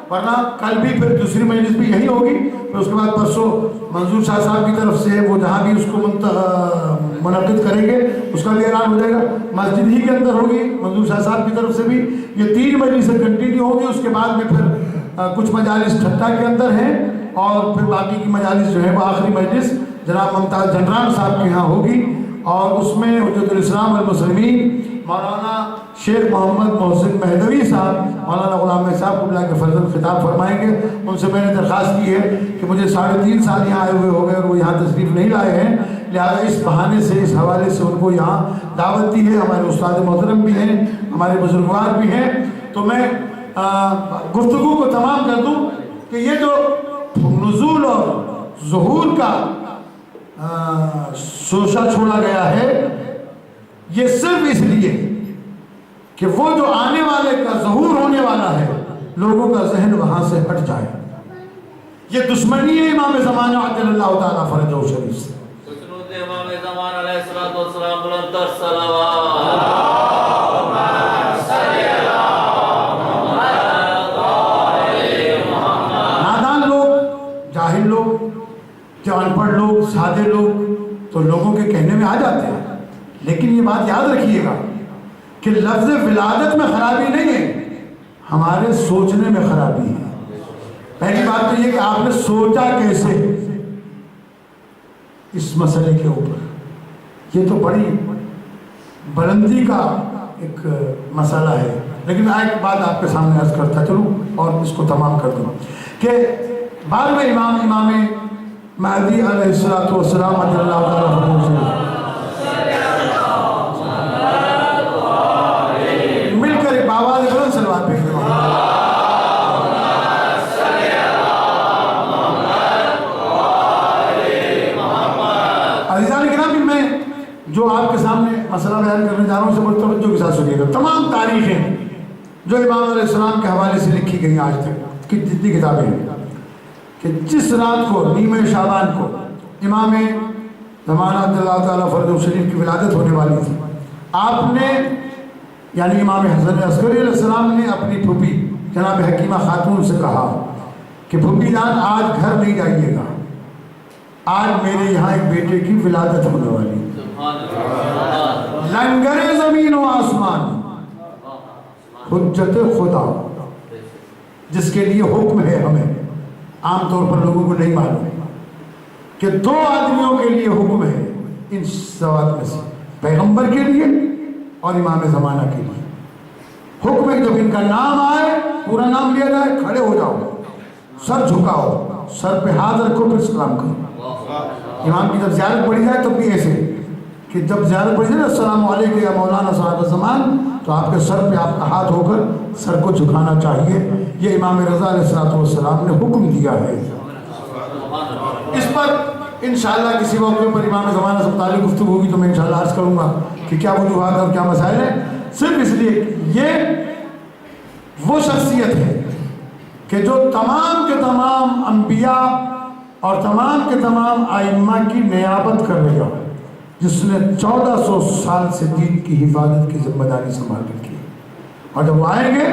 ورنہ کل بھی پھر دوسری مجلس بھی یہی ہوگی، پھر اس کے بعد پرسوں منظور شاہ صاحب کی طرف سے وہ جہاں بھی اس کو منعقد کریں گے اس کا بھی اعلان ہو جائے گا، مسجد ہی کے اندر ہوگی منظور شاہ صاحب کی طرف سے بھی۔ یہ 3 مجلسیں کنٹینیو ہوگی، اس کے بعد میں پھر کچھ مجالس ٹھٹا کے اندر ہیں، اور پھر باقی کی مجالس جو ہے وہ آخری مجلس جناب ممتاز جنرال صاحب کے ہاں ہوگی، اور اس میں حجت الاسلام والمسلمین مولانا شیخ محمد محسن مہدوی صاحب، مولانا غلام صاحب کو بلا کے فرزند خطاب فرمائیں گے. ان سے میں نے درخواست کی ہے کہ مجھے 3.5 سال یہاں آئے ہوئے ہو گئے اور وہ یہاں تشریف نہیں لائے ہیں، لہٰذا اس بہانے سے، اس حوالے سے ان کو یہاں دعوت دی ہے. ہمارے استاد محترم بھی ہیں، ہمارے بزرگوار بھی ہیں. تو میں گفتگو کو تمام کر دوں کہ یہ جو نزول اور ظہور کا شوشہ چھوڑا گیا ہے، یہ صرف اس لیے کہ وہ جو آنے والے کا ظہور ہونے والا ہے لوگوں کا ذہن وہاں سے ہٹ جائے. یہ دشمنی ہے امام زمانہ عجل اللہ تعالیٰ فرجہ شریف سے. امام زمانہ علیہ السلام بلند تر صلوات. نادان لوگ، جاہل لوگ، جو ان پڑھ لوگ، سادے لوگ تو لوگوں کے کہنے میں آ جاتے ہیں، لیکن یہ بات یاد رکھیے گا کہ لفظ ولادت میں خرابی نہیں ہے، ہمارے سوچنے میں خرابی ہے. پہلی بات تو یہ کہ آپ نے سوچا کیسے اس مسئلے کے اوپر، یہ تو بڑی بلندی کا ایک مسئلہ ہے. لیکن ایک بات آپ کے سامنے عرض کرتا چلوں اور اس کو تمام کر دوں کہ بعد میں امام مہدی علیہ السلام عجل اللہ تعالیٰ مل کر ایک آواز بلند صلوات پڑھیں. عزیزان کرام، میں جو آپ کے سامنے مسئلہ بیان کرنے جا رہا ہوں اسے بڑی توجہ کے ساتھ سنیے گا. تمام تاریخیں جو امام علیہ السلام کے حوالے سے لکھی گئی آج تک کی جتنی کتابیں ہیں، کہ جس رات کو نیمہ شعبان کو امام زمانہ اللہ تعالیٰ فرج شریف کی ولادت ہونے والی تھی، آپ نے یعنی امام حسن عسکری علیہ السلام نے اپنی پھوپھی جناب حکیمہ خاتون سے کہا کہ پھوپھی جان آج گھر نہیں جائیے گا، آج میرے یہاں ایک بیٹے کی ولادت ہونے والی. لنگر زمین و آسمان، حجت خدا جس کے لیے حکم ہے، ہمیں عام طور پر لوگوں کو نہیں معلوم کہ 2 آدمیوں کے لیے حکم ہے ان سوات میں سے، پیغمبر کے لیے اور امام زمانہ کے لیے. حکم ہے جب ان کا نام آئے، پورا نام لیا جائے، کھڑے ہو جاؤ، سر جھکاؤ، سر پہ ہاتھ رکھو، پھر سلام کرو. امام کی جب زیارت پڑھی جائے تب بھی ایسے کہ جب زیارت پڑھی جائے السلام علیکم یا مولانا صاحب الزمان، تو آپ کے سر پہ آپ کا ہاتھ ہو کر سر کو جھکانا چاہیے. یہ امام رضا علیہ السلام نے حکم دیا ہے. اس پر انشاءاللہ کسی موقع پر امام زمانہ سے متعلق گفتگو ہوگی تو میں انشاءاللہ عرض کروں گا کہ کیا وجوہات اور کیا مسائل ہیں. صرف اس لیے یہ وہ شخصیت ہے کہ جو تمام کے تمام انبیاء اور تمام کے تمام ائمہ کی نیابت کر رہا ہے، جس نے 1400 سال سے دین کی حفاظت کی ذمہ داری سنبھال رکھی ہے. اور جب وہ آئیں گے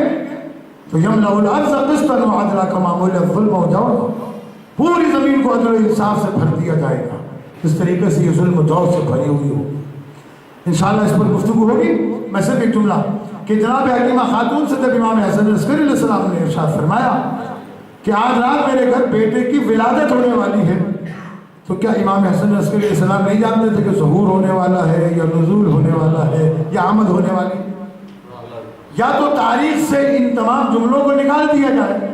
تو یملأ الارض قسطا وعدلا کما ملئ الظلم وجور، پوری زمین کو عدل و انصاف سے بھر دیا جائے گا اس طریقے سے یہ ظلم و جور سے بھری ہوئی ہو. انشاءاللہ اس پر گفتگو ہوگی. میں صرف ایک جملہ کہ جناب حکیمہ خاتون سے جب امام حسن عسکری علیہ السلام نے ارشاد فرمایا کہ آج رات میرے گھر بیٹے کی ولادت ہونے والی ہے، تو کیا امام حسن عسکری علیہ السلام نہیں جانتے تھے کہ ظہور ہونے والا ہے یا نزول ہونے والا ہے یا آمد ہونے والی؟ یا تو تاریخ سے ان تمام جملوں کو نکال دیا جائے.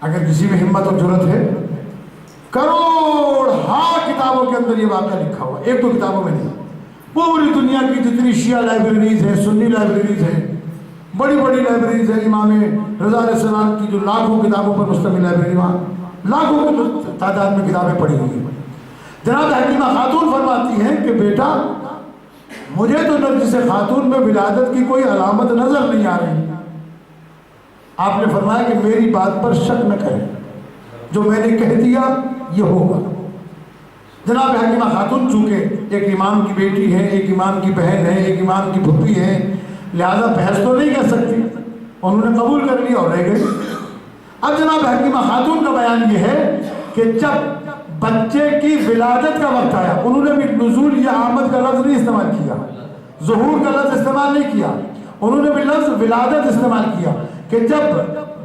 اگر کسی میں ہمت اور جرت ہے، کروڑ کتابوں کے اندر یہ واقعہ لکھا ہوا، 1-2 کتابوں میں نہیں، پوری دنیا کی جتنی شیعہ لائبریریز ہیں، سنی لائبریریز ہیں، بڑی بڑی لائبریریز ہیں، امام رضا علیہ السلام کی جو لاکھوں کتابوں پر مشتمل لائبریری، وہاں لاکھوں کی تعداد میں کتابیں پڑھی ہوئی ہیں. جناب حکیمہ خاتون فرماتی ہیں کہ بیٹا مجھے تو نرجس خاتون میں ولادت کی کوئی علامت نظر نہیں آ رہی. آپ نے فرمایا کہ میری بات پر شک نہ کریں، جو میں نے کہہ دیا یہ ہوگا. جناب حکیمہ خاتون چونکہ ایک امام کی بیٹی ہے، ایک امام کی بہن ہے، ایک امام کی پھوپھی ہے، لہذا بحث تو نہیں کر سکتی، انہوں نے قبول کر لیا اور رہ گئے. اب جناب حکیمہ خاتون کا بیان یہ ہے کہ جب بچے کی ولادت کا وقت آیا، انہوں نے بھی نزول یا آمد کا لفظ نہیں استعمال کیا، ظہور کا لفظ استعمال نہیں کیا، انہوں نے بھی لفظ ولادت استعمال کیا کہ جب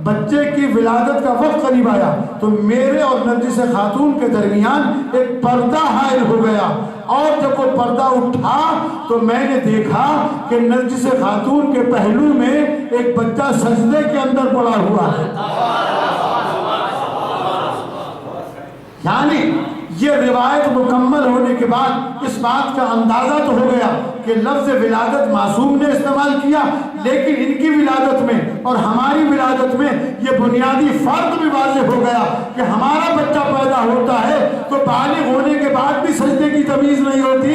بچے کی ولادت کا وقت قریب آیا تو میرے اور نرجس خاتون کے درمیان ایک پردہ حائل ہو گیا، اور جب وہ پردہ اٹھا تو میں نے دیکھا کہ نرجس خاتون کے پہلو میں ایک بچہ سجدے کے اندر پڑا ہوا ہے۔ یعنی یہ روایت مکمل ہونے کے بعد اس بات کا اندازہ تو ہو گیا کہ لفظ ولادت معصوم نے استعمال کیا، لیکن ان کی ولادت میں اور ہماری ولادت میں یہ بنیادی فرق بھی واضح ہو گیا کہ ہمارا بچہ پیدا ہوتا ہے تو بالغ ہونے کے بعد بھی سجدے کی تمیز نہیں ہوتی،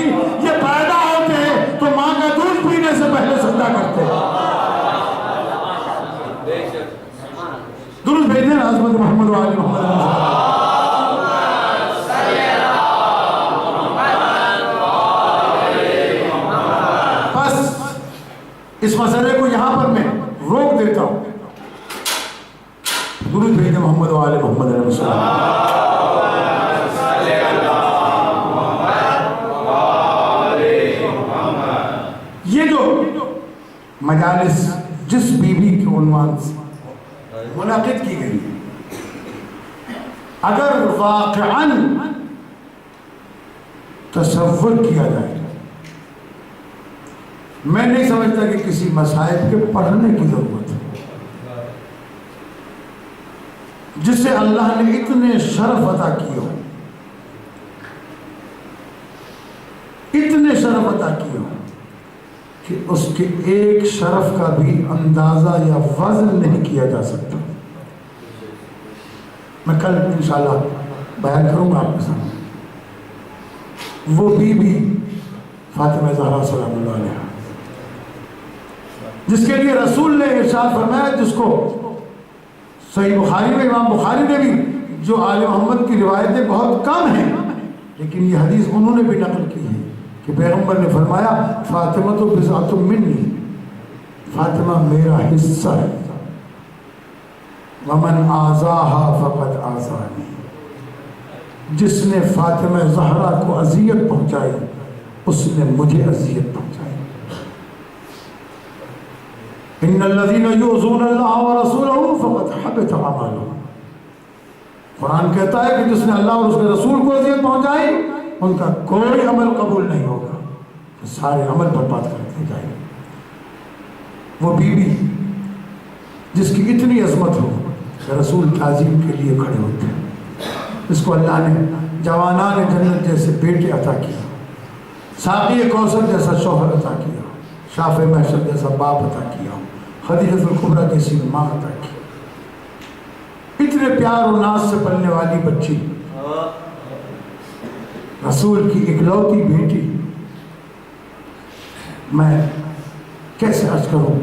یہ پیدا ہوتے ہیں تو ماں کا دودھ پینے سے پہلے سجدہ کرتے ہیں۔ درود بھیجیں حضرت محمد و آل محمد۔ اس مسئلے کو یہاں پر میں روک دیتا ہوں۔ درود بھیجیں محمد و آل محمد علیہ السلام۔ یہ جو مجالس جس بیوی کے عنوان سے منعقد کی گئی، اگر واقعاً تصور کیا جائے، میں نہیں سمجھتا کہ کسی مسائل کے پڑھنے کی ضرورت ہے، جس سے اللہ نے اتنے شرف عطا کیے ہو، اتنے شرف عطا کیے ہو کہ اس کے ایک شرف کا بھی اندازہ یا وزن نہیں کیا جا سکتا۔ میں کل انشاءاللہ بیان کروں گا آپ کے سامنے۔ وہ بی بی فاطمہ زہرا سلام اللہ علیہ، جس کے لیے رسول نے ارشاد فرمایا، جس کو صحیح بخاری میں امام بخاری نے بھی، جو آل محمد کی روایتیں بہت کم ہیں لیکن یہ حدیث انہوں نے بھی نقل کی ہے کہ پیغمبر نے فرمایا فاطمہ تو بضعۃ منی، فاطمہ میرا حصہ ہے، ومن آذاہا فقد آذانی، جس نے فاطمہ زہرا کو اذیت پہنچائی اس نے مجھے اذیت پہنچائی۔ ان الذين يؤذون الله ورسوله فقد حبط اعمالهم، قرآن کہتا ہے کہ جس نے اللہ اور اس کے رسول کو اذیت پہنچائی ان کا کوئی عمل قبول نہیں ہوگا، سارے عمل برباد کر دیے جائیں گے۔ وہ بیوی جس کی اتنی عظمت ہو کہ رسول تعظیم کے لیے کھڑے ہوتے ہیں، اس کو اللہ نے جوانان جنت جیسے بیٹے عطا کیا، ساقی کوثر جیسا شوہر عطا کیا، شافع محشر جیسا باپ عطا کیا، خدیجہ الکبریٰ جیسی ماں عطا کی، اتنے پیار و ناز سے پلنے والی بچی، رسول کی اکلوتی بیٹی۔ میں کیسے عرض کروں،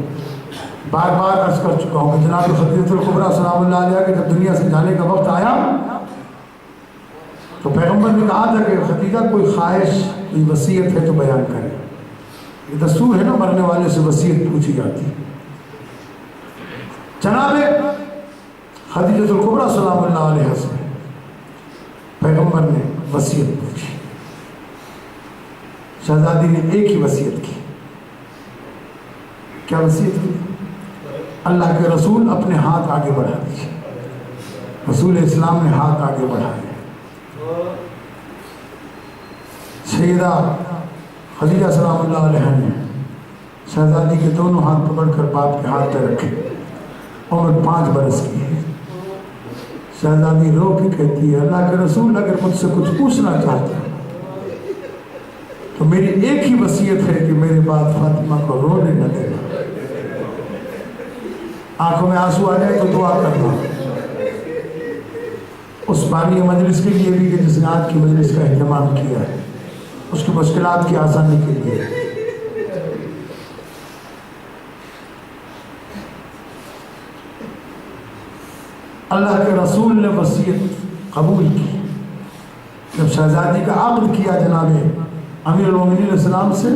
بار بار عرض کر چکا ہوں کہ جناب خدیجہ الکبریٰ سلام اللہ علیہ کے جب دنیا سے جانے کا وقت آیا تو پیغمبر نے کہا تھا کہ خدیجہ کوئی خواہش، کوئی وصیت ہے تو بیان کرے۔ یہ دستور ہے نا، مرنے والے سے وصیت پوچھی جاتی ہے۔ جناب خدیجہ الکبریٰ سلام اللہ علیہ سے پیغمبر نے وصیت پوچھی، شہزادی نے ایک ہی وصیت کی۔ کیا وصیت کی؟ اللہ کے رسول اپنے ہاتھ آگے بڑھا دیجیے۔ رسول اسلام نے ہاتھ آگے بڑھائے، سیدہ خدیجہ سلام اللہ علیہ نے شہزادی کے دونوں ہاتھ پکڑ کر باپ کے ہاتھ پہ رکھے، عمر 5 برس کی ہے۔ شہزادی رو کے کہتی ہے اللہ کے رسول اگر مجھ سے کچھ پوچھنا چاہتے ہیں تو میری ایک ہی وصیت ہے کہ میرے بعد فاطمہ کو رونے نہ دینا، آنکھوں میں آنسو آ جائے تو دعا کرنا۔ اس بانی مجلس کے لیے بھی کہ جس نے آج کی مجلس کا اہتمام کیا ہے، اس کی مشکلات کی آسانی کے لیے۔ اللہ کے رسول نے وصیت قبول کی۔ جب شہزادی کا عقد کیا جناب امیر المومنین علیہ السلام سے،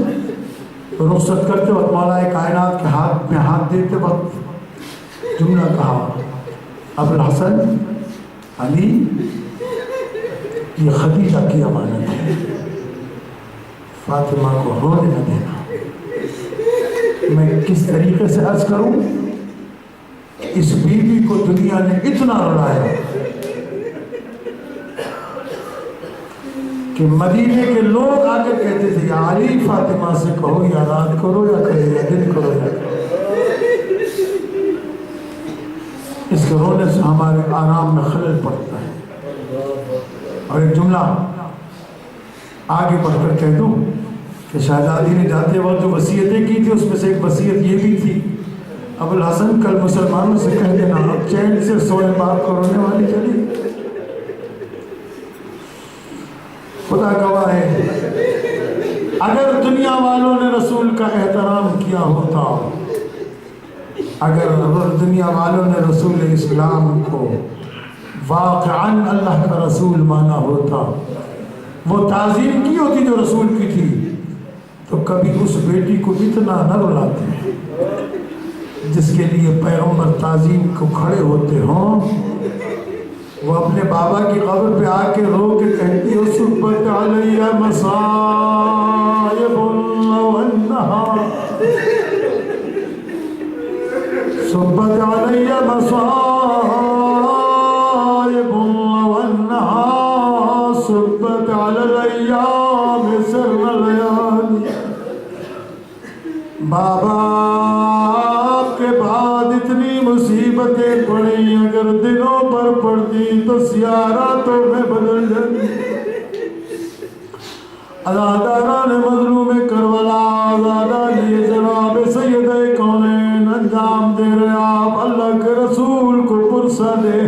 تو رخصت کرتے وقت مولا کائنات کے ہاتھ میں ہاتھ دیتے وقت جملہ کہا، ابو الحسن علی یہ خدیجہ کی امانت ہے، فاطمہ کو رونے نہ دینا۔ میں کس طریقے سے عرض کروں، اس بیوی کو دنیا نے اتنا رڑایا کہ مدینے کے لوگ آ کر کہتے تھے یا علی فاطمہ سے کہو یا رات کرو یا کرے یا دن کرو یا کرو، اس کے رونے سے ہمارے آرام میں خلل پڑتا ہے۔ اور ایک جملہ آگے بڑھ کر کہہ دوں کہ شہزادی نے جاتے وقت جو وصیتیں کی تھی اس میں سے ایک وصیت یہ بھی تھی، ابو الحسن کل مسلمانوں سے کہہ دینا اب چین سے سوئے باپ کو رونے والی چلی۔ خدا گواہ ہے اگر دنیا والوں نے رسول کا احترام کیا ہوتا، اگر دنیا والوں نے رسول اسلام کو واقعاً اللہ کا رسول مانا ہوتا، وہ تعظیم کی ہوتی جو رسول کی تھی، تو کبھی اس بیٹی کو اتنا نہ رلاتے جس کے لیے پیغمبر تعظیم کو کھڑے ہوتے ہوں۔ وہ اپنے بابا کی قبر پہ آ کے رو کے کہتی ہو صبت علی مصائب والنہار، صبت علی مصائب والنہار، صبت علی الایام سر لیالی۔ بابا آپ کے بعد اتنی مصیبتیں پڑیں، اگر دنوں پر پڑتی تو سیاراتوں میں بدل جاتی۔ عزاداران مظلوم کربلا، عزاداری جناب سید کونین انجام دے رہے آپ، اللہ کے رسول کو پرسہ دے۔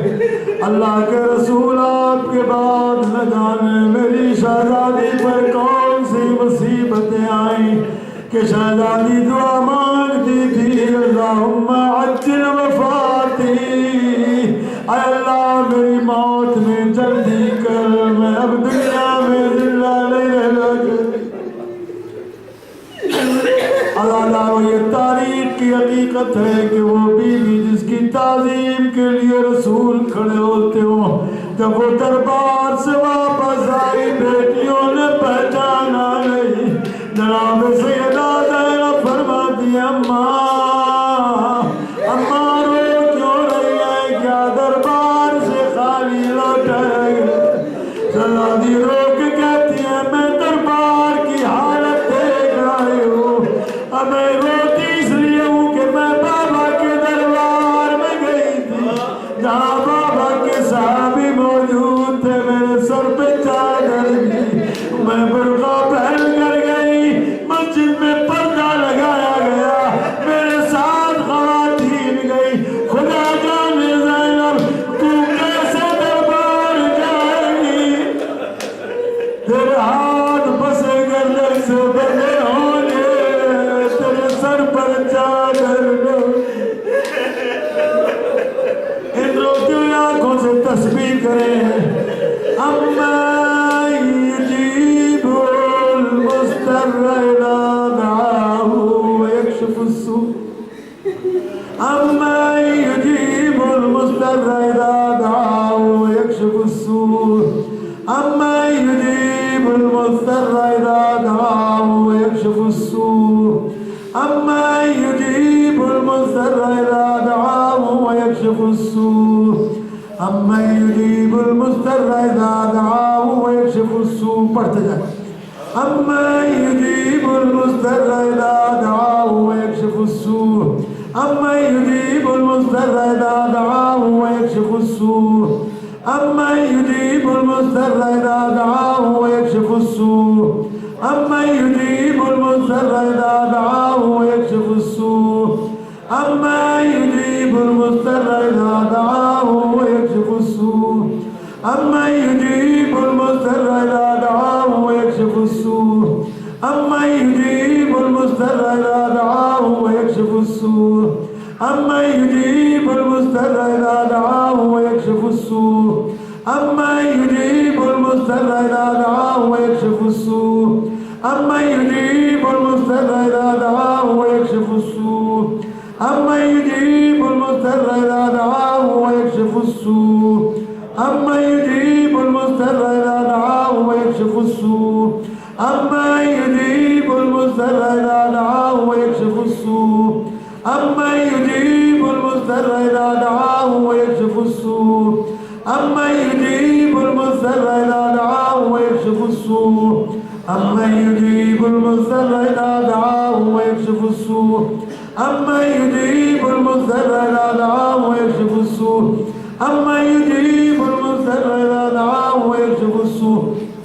اللہ کے رسول آپ کے بعد نہ جانے میری شہزادی پر کون سی مصیبتیں آئیں کہ شہزادی دعا مانگتی تھی اللہم عجل وفاتی، اے اللہ میری موت میں جلدی کر، میں اب دنیا میں زندہ نہیں رہنا چاہتی۔ اللہ یہ تاریخ کی حقیقت ہے کہ وہ بیوی جس کی تعظیم کے لیے رسول کھڑے ہوتے ہوں، جب وہ دربار سے واپس آئی بیٹیوں نے پہچانا نہیں۔ جناب سیدہ زینب فرماتی اماں رو کیوں رہی ہے، کیا دربار سے خالی لوٹا ہے؟ شہزادی رو کے کہتی ہے میں دربار کی حالت دیکھ رہی ہوں، اب میں روتی اس لیے ہوں کہ میں بابا کے دربار میں گئی تھی جہاں بابا کے صحابی موجود تھے، میرے سر پہ چادر دی، میں برقع پہن کر گئی، مسجد میں پردہ لگایا گیا، میرے ساتھ خواتین گئی۔ خدا جانے زینب تو کیسے دربار جائے گی، تیرے ہاتھ پسے گردن سے بندے ہوں گے، تیرے سر پر چادر لو۔ ان روتی آنکھوں سے تسبیح کریں اما یجیب المضطر اذا دعاه ويكشف السوء، اما یجیب المضطر اذا دعاه ويكشف السوء، اما یجیب المضطر اذا دعاه ويكشف السوء، اما یجیب المضطر اذا دعاه ويكشف السوء، اما یجیب المضطر اذا دعاه ويكشف السوء۔ پڑھتے جائیں اما یجیب المضطر اذا دعاه ويكشف السوء، اما یجیب المضطر اذا دعاه ويكشف السوء، اما یجیب المضطر اذا دعاه ويكشف السوء، اما یجیب المضطر اذا دعاه ويكشف السوء، اما یجیب المضطر اذا دعاه ويكشف السوء، اما یجیب المضطر اذا دعاه ويكشف السوء، اما یجیب المضطر اذا دعاه ويكشف السوء، اما یجیب المضطر اذا دعاه ويكشف السوء، اما یجیب المضطر اذا دعاه ويكشف السوء، اما یجیب المضطر اذا دعاه ويكشف السوء، اما یجیب المضطر اذا دعاه ويكشف السوء، اما یجیب المضطر اذا دعاه ويكشف السوء، اما یجیب المضطر اذا دعاه ويكشف السوء، المضطر إذا دعاه ويكشف السوء أمن يجيب المضطر إذا دعاه ويكشف السوء أمن يجيب المضطر إذا دعاه ويكشف السوء أمن يجيب المضطر إذا دعاه ويكشف السوء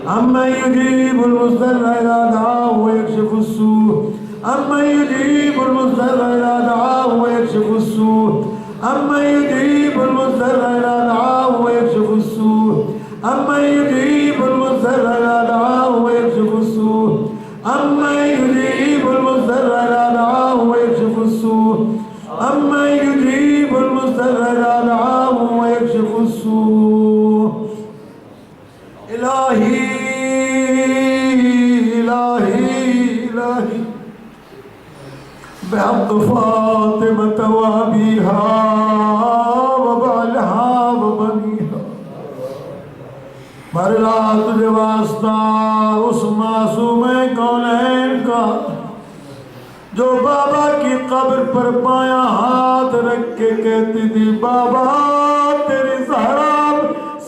أمن يجيب المضطر إذا دعاه ويكشف السوء أمن يجيب المضطر إذا دعاه ويكشف السوء أمن يجيب المضطر إذا دعاه ويكشف السوء أمن يجيب المضطر إذا دعاه ويكشف السوء أمن يجيب المضطر إذا دعاه ويكشف السوء أمن يجيب المضطر إذا دعاه ويكشف السوء إلهي إلهي إلهي بحق فاطمة وأبيها وبعلها وبنيها مرلا تجھے واسطہ اس معصوم کونین کا جو بابا کی قبر پر بایاں ہاتھ رکھ کے کہتی تھی بابا تیری زہرا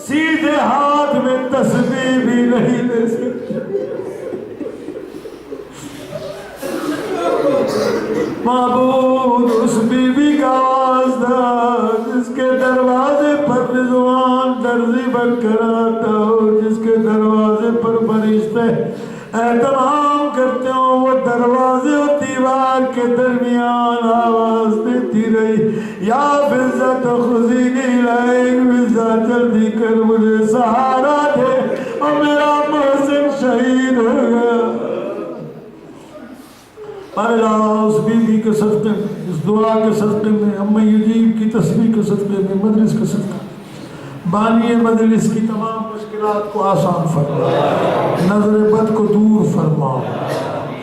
سیدھے ہاتھ میں تسبیح بھی نہیں لے سکتی معبود اس بی بی کا واسطہ جس کے دروازے پر رضوان درزی بن کر آتا ہو جس کے دروازے پر فرشتے احترام کرتے ہو وہ دروازے و دیوار کے درمیان آواز دیتی رہی یا فضا تخزینی لائن فضا جلدی کر مجھے سہارا دے اور میرا محسن شہید ہو گیا اللہ اس بی بی کے صدقے میں اس دعا کے صدقے میں امی یجیب کی تسبیح کے صدقے میں مجلس کے صدقے بانی مجلس کی تمام مشکلات کو آسان فرما نظر بد کو دور فرما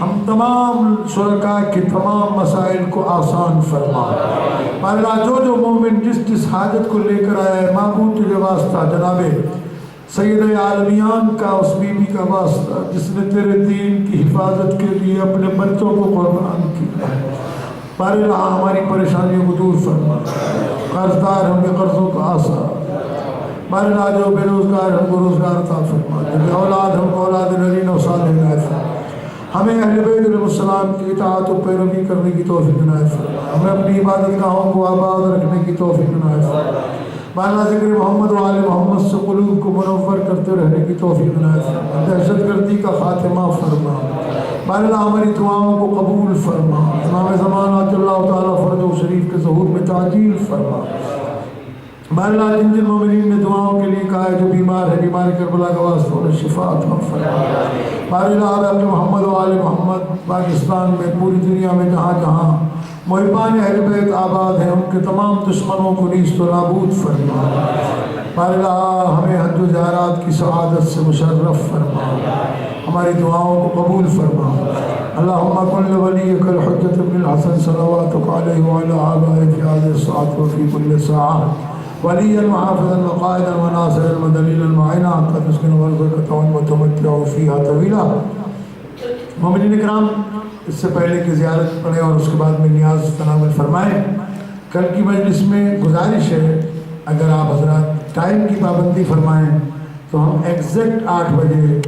ہم تمام شرکاء کے تمام مسائل کو آسان فرما اللہ جو مومن جس حاجت کو لے کر آیا ہے معبود تجھے واسطہ جناب سید عالمیان کا اس بی بی کا واسطہ جس نے تیرے دین کی حفاظت کے لیے اپنے بچوں کو قربان کیا بار اللہ ہماری پریشانیوں کو دور فرما قرضدار ہمیں قرضوں کا آسان بار اللہ جو بے روزگار ہم کو روزگار عطا فرما جو اولاد ہم کو اولاد نرین و صالح عنایت فرما ہمیں اہل بیت علیہ السلام کی اطاعت و پیروی کرنے کی توفیق عنایت فرما ہمیں اپنی عبادت گاہوں کو آباد رکھنے کی توفیق عنایت فرما مانا ذکر محمد و آل محمد سے قلوب کو منور کرتے رہنے کی توفیق عنایت فرما دہشت گردی کا خاتمہ فرما مانا ہماری دعاؤں کو قبول فرما امام زمانہ اللہ تعالیٰ فرج و شریف کے ظہور میں تعجیل فرما مانا جن مومنین نے دعاؤں کے لیے کہا ہے جو بیمار ہے بیماری کربلا کا واسطہ انہیں شفا عطا فرما مانا حضرت محمد و آل محمد پاکستان میں پوری دنیا میں جہاں جہاں محبان اہل بیت آباد ہیں ان کے تمام دشمنوں کو نیست و نابود فرما اللہ ہمیں حج و زیارات کی سعادت سے مشرف فرما ہماری دعاؤں کو قبول فرما اللہم کن لولیک الحجت بن الحسن صلواتک علیہ وعلی آبائے فی هذه الساعة وفی کل ساعة وليا وحافظا وقائدا وناصرا ودليلا معينا قد مسكن ورزقك وتمتع فيها طويلا مومنین اکرام اس سے پہلے کہ زیارت پڑھیں اور اس کے بعد میں نیاز تناول فرمائیں کل کی مجلس میں گزارش ہے اگر آپ حضرات ٹائم کی پابندی فرمائیں تو ہم ایگزیکٹ 8 بجے